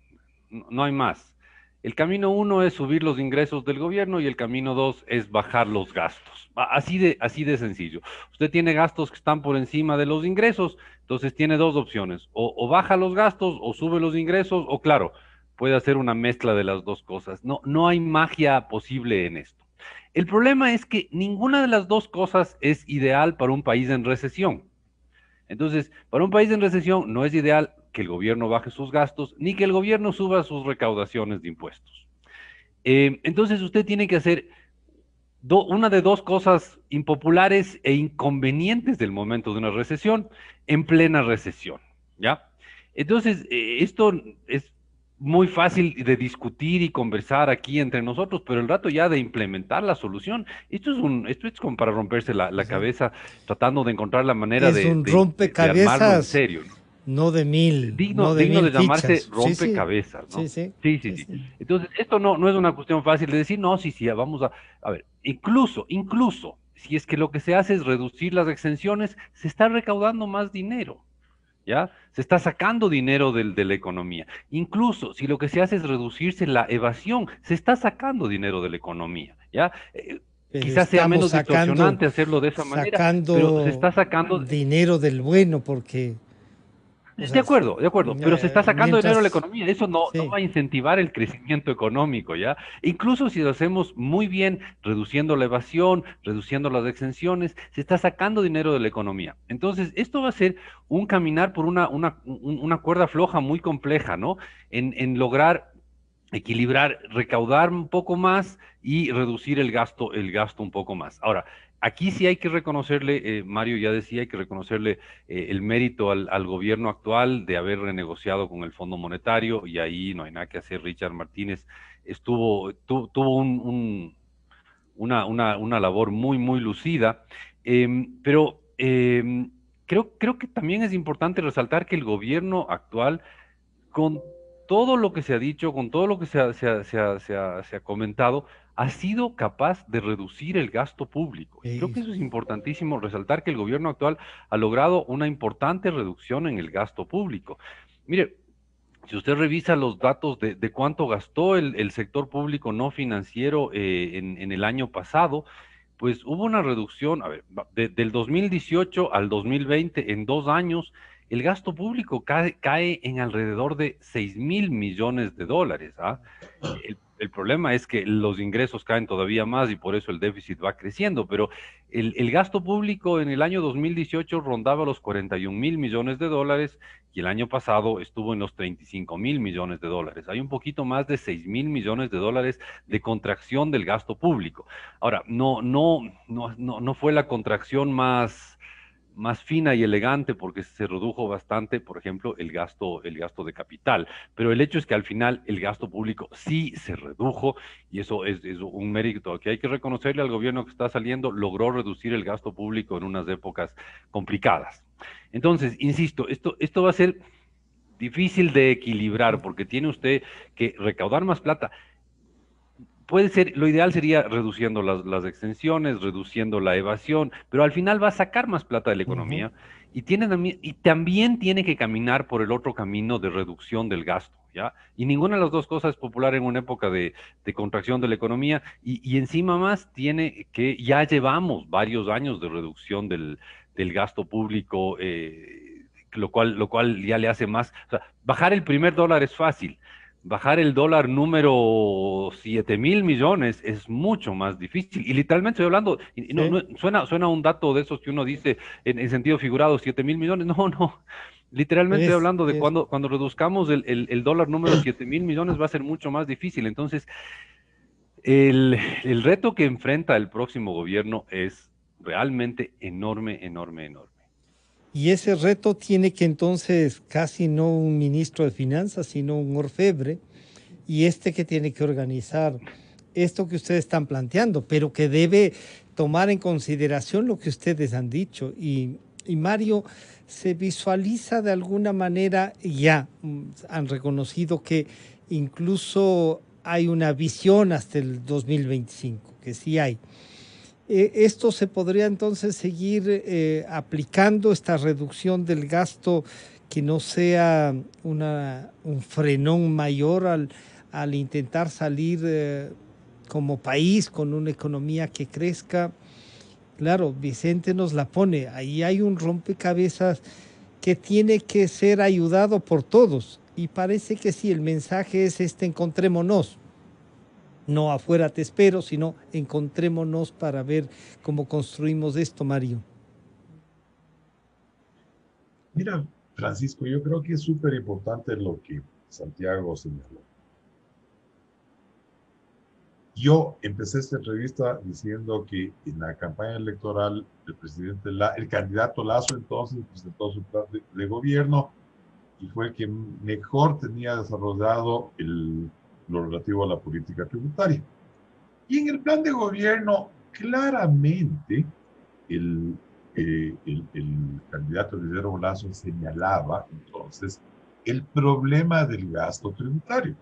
No hay más. El camino uno es subir los ingresos del gobierno y el camino dos es bajar los gastos. Así de sencillo. Usted tiene gastos que están por encima de los ingresos, entonces tiene dos opciones. O baja los gastos o sube los ingresos, o claro, puede hacer una mezcla de las dos cosas. No, no hay magia posible en esto. El problema es que ninguna de las dos cosas es ideal para un país en recesión. Entonces, para un país en recesión no es ideal que el gobierno baje sus gastos ni que el gobierno suba sus recaudaciones de impuestos. Entonces, usted tiene que hacer una de dos cosas impopulares e inconvenientes del momento de una recesión en plena recesión, ¿ya? Entonces, esto es muy fácil de discutir y conversar aquí entre nosotros, pero el rato ya de implementar la solución, esto es como para romperse la cabeza tratando de encontrar la manera Es un de armarlo en rompecabezas, serio, ¿no? no de Digno mil de llamarse fichas. Sí, sí, rompecabezas, ¿no? sí, sí, Sí, sí, sí, sí. sí. Entonces, esto no es una cuestión fácil de decir, no, sí, sí, vamos a ver, incluso, si es que lo que se hace es reducir las exenciones, se está recaudando más dinero, ¿ya? Se está sacando dinero de la economía. Incluso si lo que se hace es reducirse la evasión, se está sacando dinero de la economía, ¿ya? Pero Quizás sea estamos menos distorsionante hacerlo de esa manera, pero se sacando está sacando. dinero del bueno, porque, o sea, De acuerdo, pero se está sacando dinero de la mientras, economía, eso no sí, va a incentivar el crecimiento económico, ¿ya? Incluso si lo hacemos muy bien, reduciendo la evasión, reduciendo las exenciones, se está sacando dinero de la economía. Entonces, esto va a ser un caminar por una cuerda floja muy compleja, ¿no? En lograr equilibrar, recaudar un poco más y reducir el gasto un poco más. Ahora, aquí sí hay que reconocerle, Mario ya decía, hay que reconocerle el mérito al gobierno actual de haber renegociado con el Fondo Monetario y ahí no hay nada que hacer. Richard Martínez tuvo una labor muy lucida, pero creo que también es importante resaltar que el gobierno actual con todo lo que se ha dicho, con todo lo que se ha comentado, ha sido capaz de reducir el gasto público. Y creo que eso es importantísimo, resaltar que el gobierno actual ha logrado una importante reducción en el gasto público. Mire, si usted revisa los datos de cuánto gastó el sector público no financiero en el año pasado, pues hubo una reducción, a ver, del 2018 al 2020, en 2 años, el gasto público cae en alrededor de 6.000 millones de dólares, ¿ah? El problema es que los ingresos caen todavía más y por eso el déficit va creciendo, pero el gasto público en el año 2018 rondaba los 41.000 millones de dólares y el año pasado estuvo en los 35.000 millones de dólares. Hay un poquito más de 6.000 millones de dólares de contracción del gasto público. Ahora, no fue la contracción más fina y elegante porque se redujo bastante, por ejemplo, el gasto de capital. Pero el hecho es que al final el gasto público sí se redujo y eso es un mérito que hay que reconocerle al gobierno que está saliendo, logró reducir el gasto público en unas épocas complicadas. Entonces, insisto, esto va a ser difícil de equilibrar porque tiene usted que recaudar más plata. Puede ser, lo ideal sería reduciendo las extensiones, reduciendo la evasión, pero al final va a sacar más plata de la ujú. economía y también tiene que caminar por el otro camino de reducción del gasto, ¿ya? Y ninguna de las dos cosas es popular en una época de contracción de la economía y encima más tiene que, ya llevamos varios años de reducción del gasto público, lo cual ya le hace más, o sea, bajar el primer dólar es fácil. Bajar el dólar número 7.000 millones es mucho más difícil. Y literalmente estoy hablando, y no, Sí, suena un dato de esos que uno dice en sentido figurado, 7.000 millones. No, no. Literalmente estoy hablando de es. cuando reduzcamos el dólar número 7.000 millones va a ser mucho más difícil. Entonces, el reto que enfrenta el próximo gobierno es realmente enorme, enorme, enorme. Y ese reto tiene que entonces casi no un ministro de finanzas, sino un orfebre, y este que tiene que organizar esto que ustedes están planteando, pero que debe tomar en consideración lo que ustedes han dicho. Y Mario, se visualiza de alguna manera, ya han reconocido que incluso hay una visión hasta el 2025, que sí hay. Esto se podría entonces seguir aplicando, esta reducción del gasto, que no sea un frenón mayor al intentar salir como país con una economía que crezca. Claro, Vicente nos la pone. Ahí hay un rompecabezas que tiene que ser ayudado por todos. Y parece que sí, el mensaje es encontrémonos. No afuera te espero, sino encontrémonos para ver cómo construimos esto, Mario. Mira, Francisco, yo creo que es súper importante lo que Santiago señaló. Yo empecé esta entrevista diciendo que en la campaña electoral el candidato Lasso entonces presentó su plan de gobierno y fue el que mejor tenía desarrollado lo relativo a la política tributaria. Y en el plan de gobierno, claramente, el candidato Guillermo Lasso señalaba entonces el problema del gasto tributario.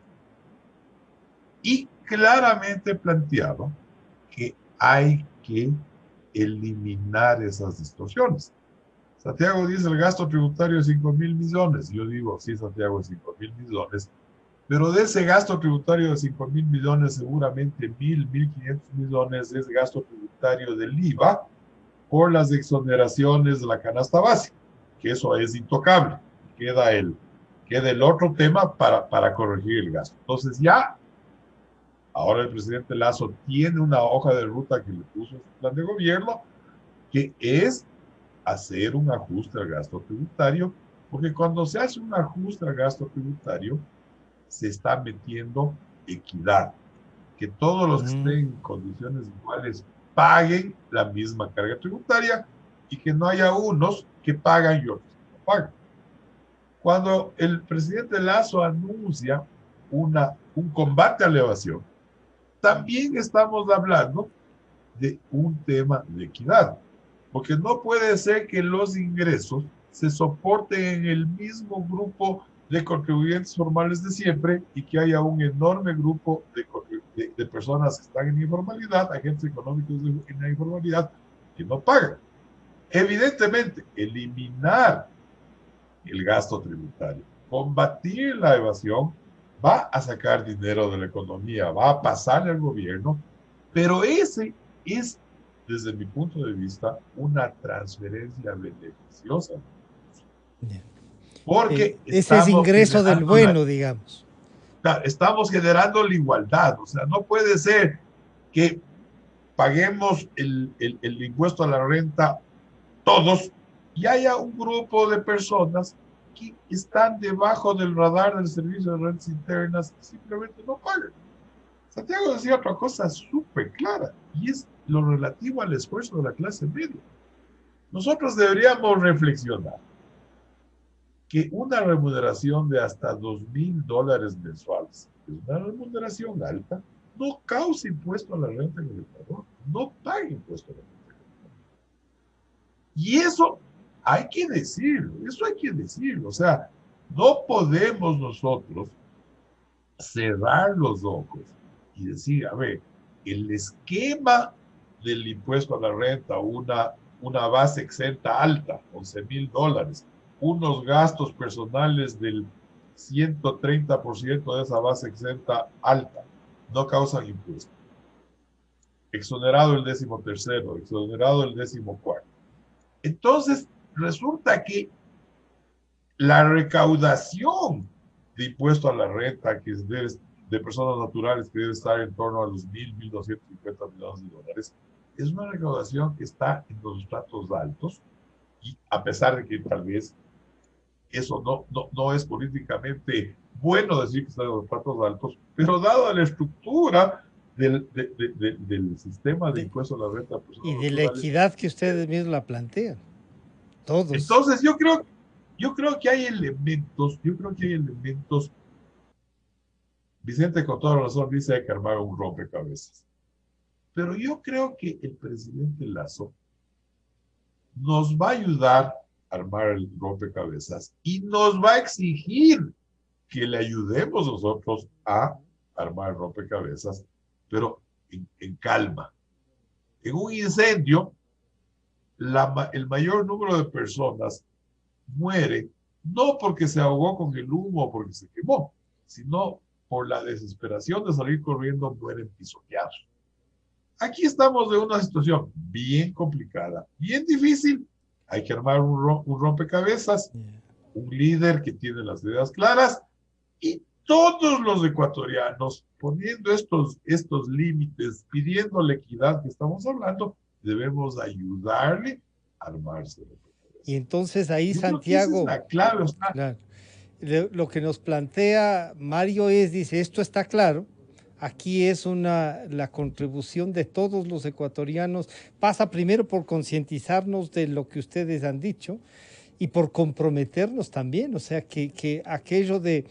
Y claramente planteaba que hay que eliminar esas distorsiones. Santiago dice el gasto tributario es 5.000 millones. Yo digo, sí, Santiago, es 5.000 millones. Pero de ese gasto tributario de 5.000 millones, seguramente 1.500 millones es gasto tributario del IVA por las exoneraciones de la canasta básica, que eso es intocable. Queda el otro tema para corregir el gasto. Entonces ya, ahora el presidente Lasso tiene una hoja de ruta que le puso en su plan de gobierno, que es hacer un ajuste al gasto tributario, porque cuando se hace un ajuste al gasto tributario, se está metiendo equidad, que todos los que estén en condiciones iguales paguen la misma carga tributaria y que no haya unos que pagan y otros que no pagan. Cuando el presidente Lasso anuncia un combate a la evasión, también estamos hablando de un tema de equidad, porque no puede ser que los ingresos se soporten en el mismo grupo de contribuyentes formales de siempre y que haya un enorme grupo de personas que están en informalidad, agentes económicos en la informalidad, que no pagan. Evidentemente, eliminar el gasto tributario, combatir la evasión, va a sacar dinero de la economía, va a pasarle al gobierno, pero ese es, desde mi punto de vista, una transferencia beneficiosa. Porque ese es ingreso del bueno, digamos. Estamos generando la igualdad. O sea, no puede ser que paguemos el impuesto a la renta todos y haya un grupo de personas que están debajo del radar del Servicio de Rentas Internas y simplemente no pagan. Santiago decía otra cosa súper clara, y es lo relativo al esfuerzo de la clase media. Nosotros deberíamos reflexionar que una remuneración de hasta $2.000 mensuales, que es una remuneración alta, no causa impuesto a la renta en el Ecuador, no paga impuesto a la renta en el Ecuador. Y eso hay que decirlo, o sea, no podemos nosotros cerrar los ojos y decir, a ver, el esquema del impuesto a la renta, una base exenta alta, $11.000, unos gastos personales del 130% de esa base exenta alta, no causan impuesto. Exonerado el 13º, exonerado el 14º. Entonces, resulta que la recaudación de impuesto a la renta que de personas naturales que debe estar en torno a los 1.250 millones de dólares, es una recaudación que está en los estratos altos, y a pesar de que tal vez eso no es políticamente bueno decir que está en los estratos altos, pero dado la estructura del sistema de impuesto a la renta y de la equidad que ustedes mismos la plantean, todos. Entonces yo creo que hay elementos, Vicente con toda razón dice hay que armar un rompecabezas, pero yo creo que el presidente Lasso nos va a ayudar a armar el rompecabezas y nos va a exigir que le ayudemos nosotros a armar el rompecabezas, pero en calma. En un incendio, el mayor número de personas muere no porque se ahogó con el humo o porque se quemó, sino por la desesperación de salir corriendo, mueren pisoteados. Aquí estamos de una situación bien complicada, bien difícil. Hay que armar un rompecabezas, un líder que tiene las ideas claras y todos los ecuatorianos poniendo estos límites, pidiendo la equidad que estamos hablando, debemos ayudarle a armarse. Y entonces ahí, Yo Santiago, creo que esa es la clave, o sea, claro, lo que nos plantea Mario es, dice, esto está claro, aquí es la contribución de todos los ecuatorianos, pasa primero por concientizarnos de lo que ustedes han dicho y por comprometernos también, o sea, que aquello de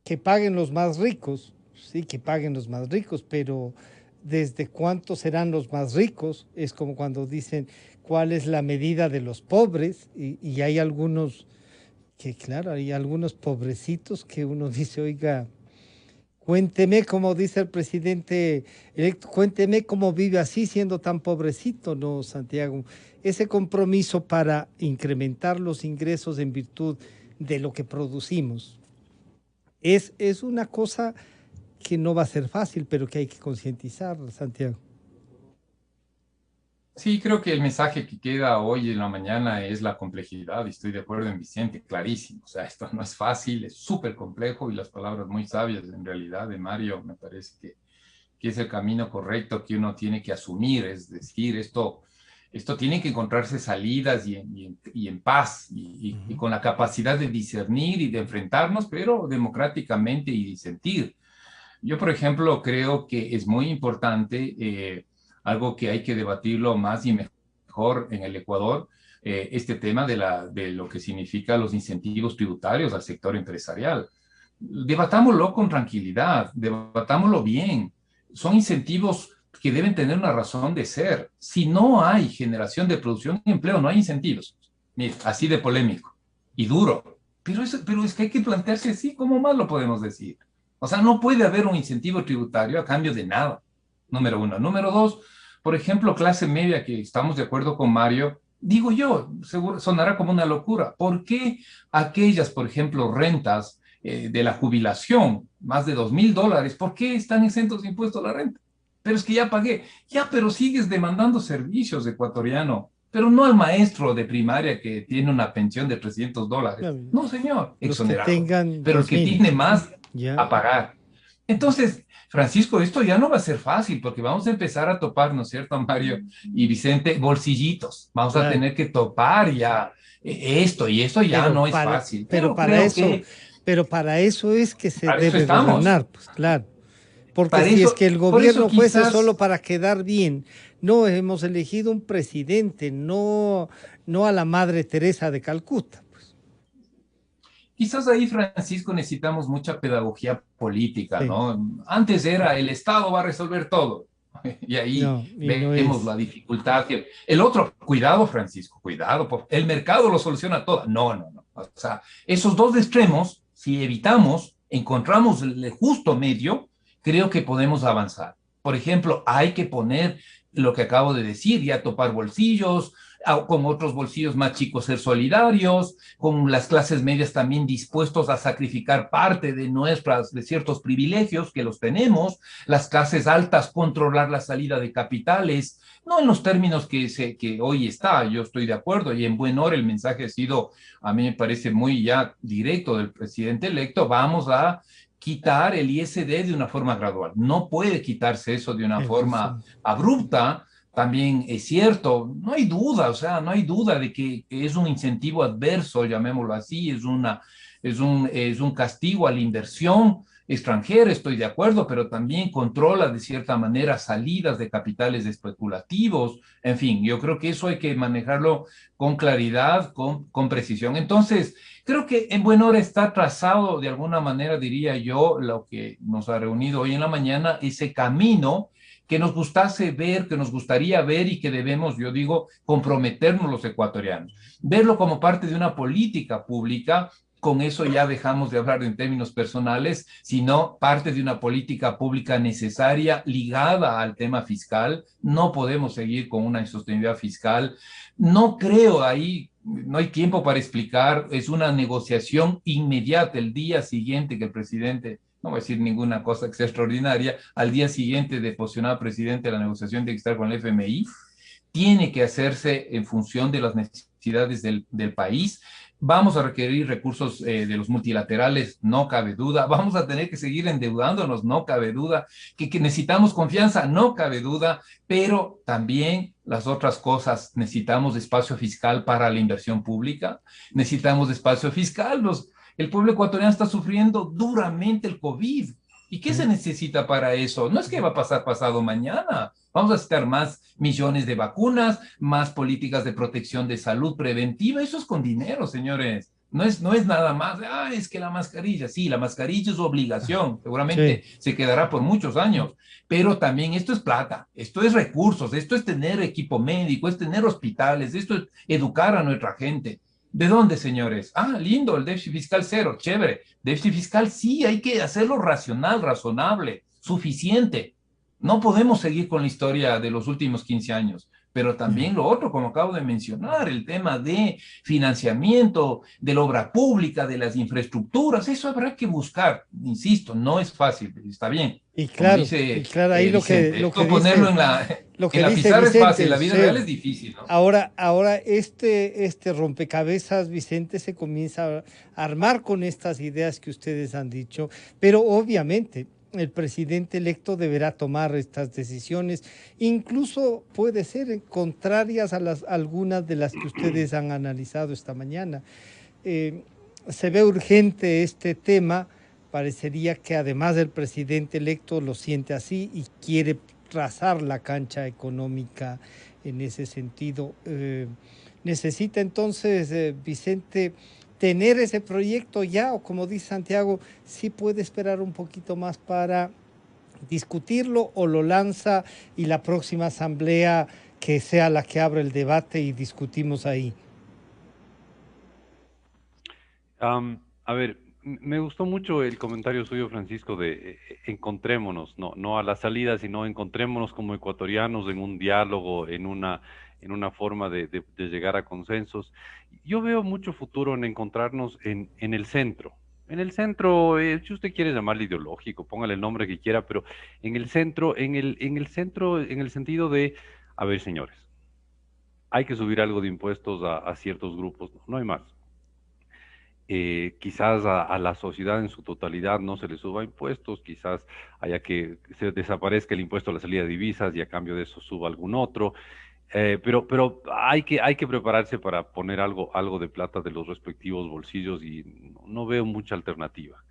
que paguen los más ricos, sí, que paguen los más ricos, pero desde cuántos serán los más ricos, es como cuando dicen cuál es la medida de los pobres, y hay algunos que, claro, hay algunos pobrecitos que uno dice, oiga, cuénteme, como dice el presidente electo, cuénteme cómo vive así siendo tan pobrecito, ¿no, Santiago? Ese compromiso para incrementar los ingresos en virtud de lo que producimos es una cosa que no va a ser fácil, pero que hay que concientizar, Santiago. Sí, creo que el mensaje que queda hoy en la mañana es la complejidad, y estoy de acuerdo en Vicente, clarísimo. O sea, esto no es fácil, es súper complejo, y las palabras muy sabias en realidad de Mario me parece que es el camino correcto que uno tiene que asumir, es decir, esto tiene que encontrarse salidas y en paz y con la capacidad de discernir y de enfrentarnos, pero democráticamente y disentir. Yo, por ejemplo, creo que es muy importante, algo que hay que debatirlo más y mejor en el Ecuador, este tema de lo que significa los incentivos tributarios al sector empresarial. Debatámoslo con tranquilidad, debatámoslo bien. Son incentivos que deben tener una razón de ser. Si no hay generación de producción y empleo, no hay incentivos. Mira, así de polémico y duro. Pero es que hay que plantearse así, ¿cómo más lo podemos decir? O sea, no puede haber un incentivo tributario a cambio de nada, número uno. Número dos, por ejemplo, clase media, que estamos de acuerdo con Mario, digo yo, seguro sonará como una locura. ¿Por qué aquellas, por ejemplo, rentas de la jubilación, más de $2,000, por qué están exentos de impuestos a la renta? Pero es que ya pagué. Ya, pero sigues demandando servicios, ecuatoriano, pero no al maestro de primaria que tiene una pensión de $300. No, señor, Los que exonerado. tengan Pero el que 2,000. tiene más Ya. a pagar. Entonces, Francisco, esto ya no va a ser fácil porque vamos a empezar a topar, ¿no es cierto, Mario y Vicente? Bolsillitos. Vamos a tener que topar ya esto, y eso ya no es fácil. Pero para eso es que se para eso debe estamos. gobernar, pues claro. Porque Para si eso- es que el por gobierno eso fuese quizás- solo para quedar bien, no, hemos elegido un presidente, no a la Madre Teresa de Calcuta. Quizás ahí, Francisco, necesitamos mucha pedagogía política, Sí. ¿no? Antes era el Estado va a resolver todo. Y ahí No vemos es. la dificultad. El otro, cuidado, Francisco, cuidado, el mercado lo soluciona todo. No. O sea, esos dos extremos, si evitamos, encontramos el justo medio, creo que podemos avanzar. Por ejemplo, hay que poner lo que acabo de decir, ya topar bolsillos, con otros bolsillos más chicos ser solidarios, con las clases medias también dispuestos a sacrificar parte de ciertos privilegios que los tenemos, las clases altas controlar la salida de capitales, no en los términos que hoy está, yo estoy de acuerdo, y en buen hora el mensaje ha sido, a mí me parece muy ya directo del presidente electo, vamos a quitar el ISD de una forma gradual. No puede quitarse eso de una forma abrupta. También es cierto, no hay duda, o sea, no hay duda de que es un incentivo adverso, llamémoslo así, es un castigo a la inversión extranjera, estoy de acuerdo, pero también controla de cierta manera salidas de capitales especulativos. En fin, yo creo que eso hay que manejarlo con claridad, con precisión. Entonces, creo que en buena hora está trazado de alguna manera, diría yo, lo que nos ha reunido hoy en la mañana, ese camino que nos gustase ver, que nos gustaría ver y que debemos, yo digo, comprometernos los ecuatorianos. Verlo como parte de una política pública, con eso ya dejamos de hablar en términos personales, sino parte de una política pública necesaria ligada al tema fiscal. No podemos seguir con una insostenibilidad fiscal. No creo ahí, no hay tiempo para explicar, es una negociación inmediata el día siguiente que el presidente no voy a decir ninguna cosa que sea extraordinaria, al día siguiente de posicionar presidente de la negociación de estar con el FMI, tiene que hacerse en función de las necesidades del país. Vamos a requerir recursos de los multilaterales, no cabe duda. Vamos a tener que seguir endeudándonos, no cabe duda. Que necesitamos confianza, no cabe duda. Pero también las otras cosas, necesitamos espacio fiscal para la inversión pública. Necesitamos espacio fiscal. El pueblo ecuatoriano está sufriendo duramente el COVID. ¿Y qué se necesita para eso? No es que va a pasar pasado mañana. Vamos a necesitar más millones de vacunas, más políticas de protección de salud preventiva. Eso es con dinero, señores. No es nada más, es que la mascarilla, sí, la mascarilla es obligación, seguramente sí, se quedará por muchos años, pero también esto es plata, esto es recursos, esto es tener equipo médico, es tener hospitales, esto es educar a nuestra gente. ¿De dónde, señores? Lindo, el déficit fiscal cero, chévere. Déficit fiscal sí, hay que hacerlo racional, razonable, suficiente. No podemos seguir con la historia de los últimos 15 años, pero también lo otro, como acabo de mencionar, el tema de financiamiento, de la obra pública, de las infraestructuras, eso habrá que buscar. Insisto, no es fácil, está bien. Y claro, ahí Vicente, lo que ponerlo dice, en la pizarra es fácil, la vida real es difícil, ¿no? Ahora este rompecabezas, Vicente, se comienza a armar con estas ideas que ustedes han dicho, pero obviamente el presidente electo deberá tomar estas decisiones, incluso puede ser contrarias a algunas de las que ustedes han analizado esta mañana. Se ve urgente este tema, parecería que además del presidente electo lo siente así y quiere trazar la cancha económica en ese sentido. Necesita entonces, Vicente, tener ese proyecto ya, o como dice Santiago, sí puede esperar un poquito más para discutirlo, o lo lanza y la próxima asamblea que sea la que abra el debate y discutimos ahí. A ver, me gustó mucho el comentario suyo, Francisco, de encontrémonos, no a la salida, sino encontrémonos como ecuatorianos en un diálogo, en una forma de llegar a consensos. Yo veo mucho futuro en encontrarnos en el centro. En el centro, si usted quiere llamarle ideológico, póngale el nombre que quiera, pero en el centro, en el centro, en el sentido de, a ver, señores, hay que subir algo de impuestos a ciertos grupos, no hay más. Quizás a la sociedad en su totalidad no se le suba impuestos, quizás haya que se desaparezca el impuesto a la salida de divisas y a cambio de eso suba algún otro. Pero hay que prepararse para poner algo de plata de los respectivos bolsillos y no veo mucha alternativa.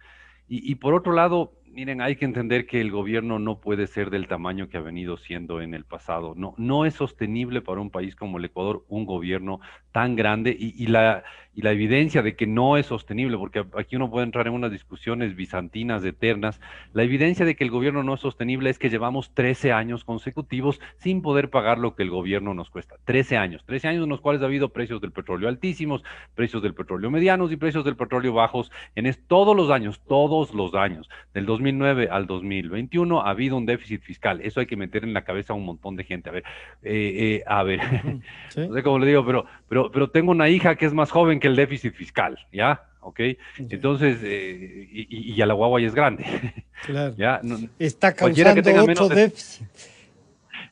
Y por otro lado, miren, hay que entender que el gobierno no puede ser del tamaño que ha venido siendo en el pasado. No es sostenible para un país como el Ecuador un gobierno tan grande y la evidencia de que no es sostenible, porque aquí uno puede entrar en unas discusiones bizantinas eternas, la evidencia de que el gobierno no es sostenible es que llevamos 13 años consecutivos sin poder pagar lo que el gobierno nos cuesta. 13 años en los cuales ha habido precios del petróleo altísimos, precios del petróleo medianos y precios del petróleo bajos todos los años, del 2009 al 2021 ha habido un déficit fiscal. Eso hay que meter en la cabeza a un montón de gente. A ver, ¿sí? No sé cómo le digo, pero tengo una hija que es más joven que el déficit fiscal, ¿ya? ¿Ok? Sí. Entonces, y a la guagua ya es grande. Claro. ¿Ya? Está causando otro déficit.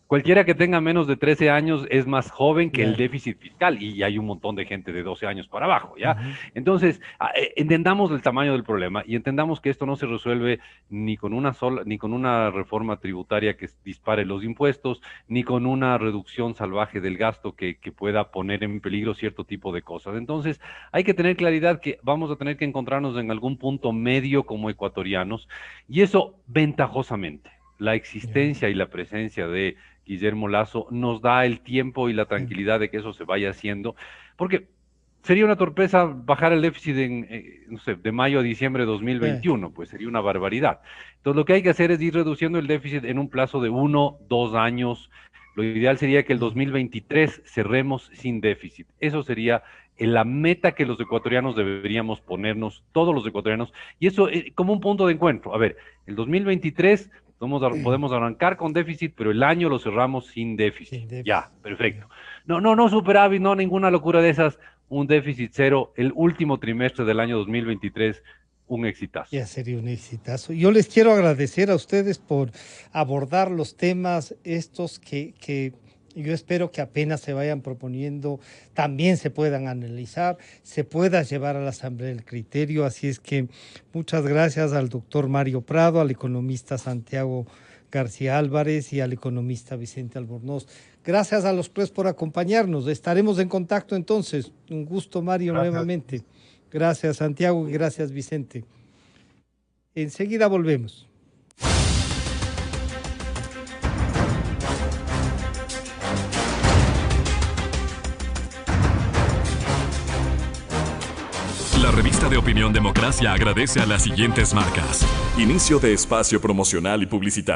Cualquiera que tenga menos de 13 años es más joven que el déficit fiscal y hay un montón de gente de 12 años para abajo, ¿ya? Entonces, entendamos el tamaño del problema y entendamos que esto no se resuelve ni con una reforma tributaria que dispare los impuestos, ni con una reducción salvaje del gasto que pueda poner en peligro cierto tipo de cosas. Entonces, hay que tener claridad que vamos a tener que encontrarnos en algún punto medio como ecuatorianos y eso ventajosamente. La existencia y la presencia de Guillermo Lasso nos da el tiempo y la tranquilidad de que eso se vaya haciendo, porque sería una torpeza bajar el déficit no sé, de mayo a diciembre de 2021, pues sería una barbaridad. Entonces lo que hay que hacer es ir reduciendo el déficit en un plazo de 1, 2 años. Lo ideal sería que el 2023 cerremos sin déficit. Eso sería la meta que los ecuatorianos deberíamos ponernos, todos los ecuatorianos, y eso como un punto de encuentro. A ver, el 2023... podemos arrancar con déficit, pero el año lo cerramos sin déficit. Ya, perfecto. No superávit, ninguna locura de esas. Un déficit cero el último trimestre del año 2023, un exitazo. Ya sería un exitazo. Yo les quiero agradecer a ustedes por abordar los temas estos que yo espero que apenas se vayan proponiendo, también se puedan analizar, se pueda llevar a la Asamblea el criterio. Así es que muchas gracias al doctor Mario Prado, al economista Santiago García Álvarez y al economista Vicente Albornoz. Gracias a los tres por acompañarnos. Estaremos en contacto entonces. Un gusto, Mario, Gracias. nuevamente. Gracias, Santiago, y gracias, Vicente. Enseguida volvemos. La revista de Opinión Democracia agradece a las siguientes marcas. Inicio de espacio promocional y publicitario.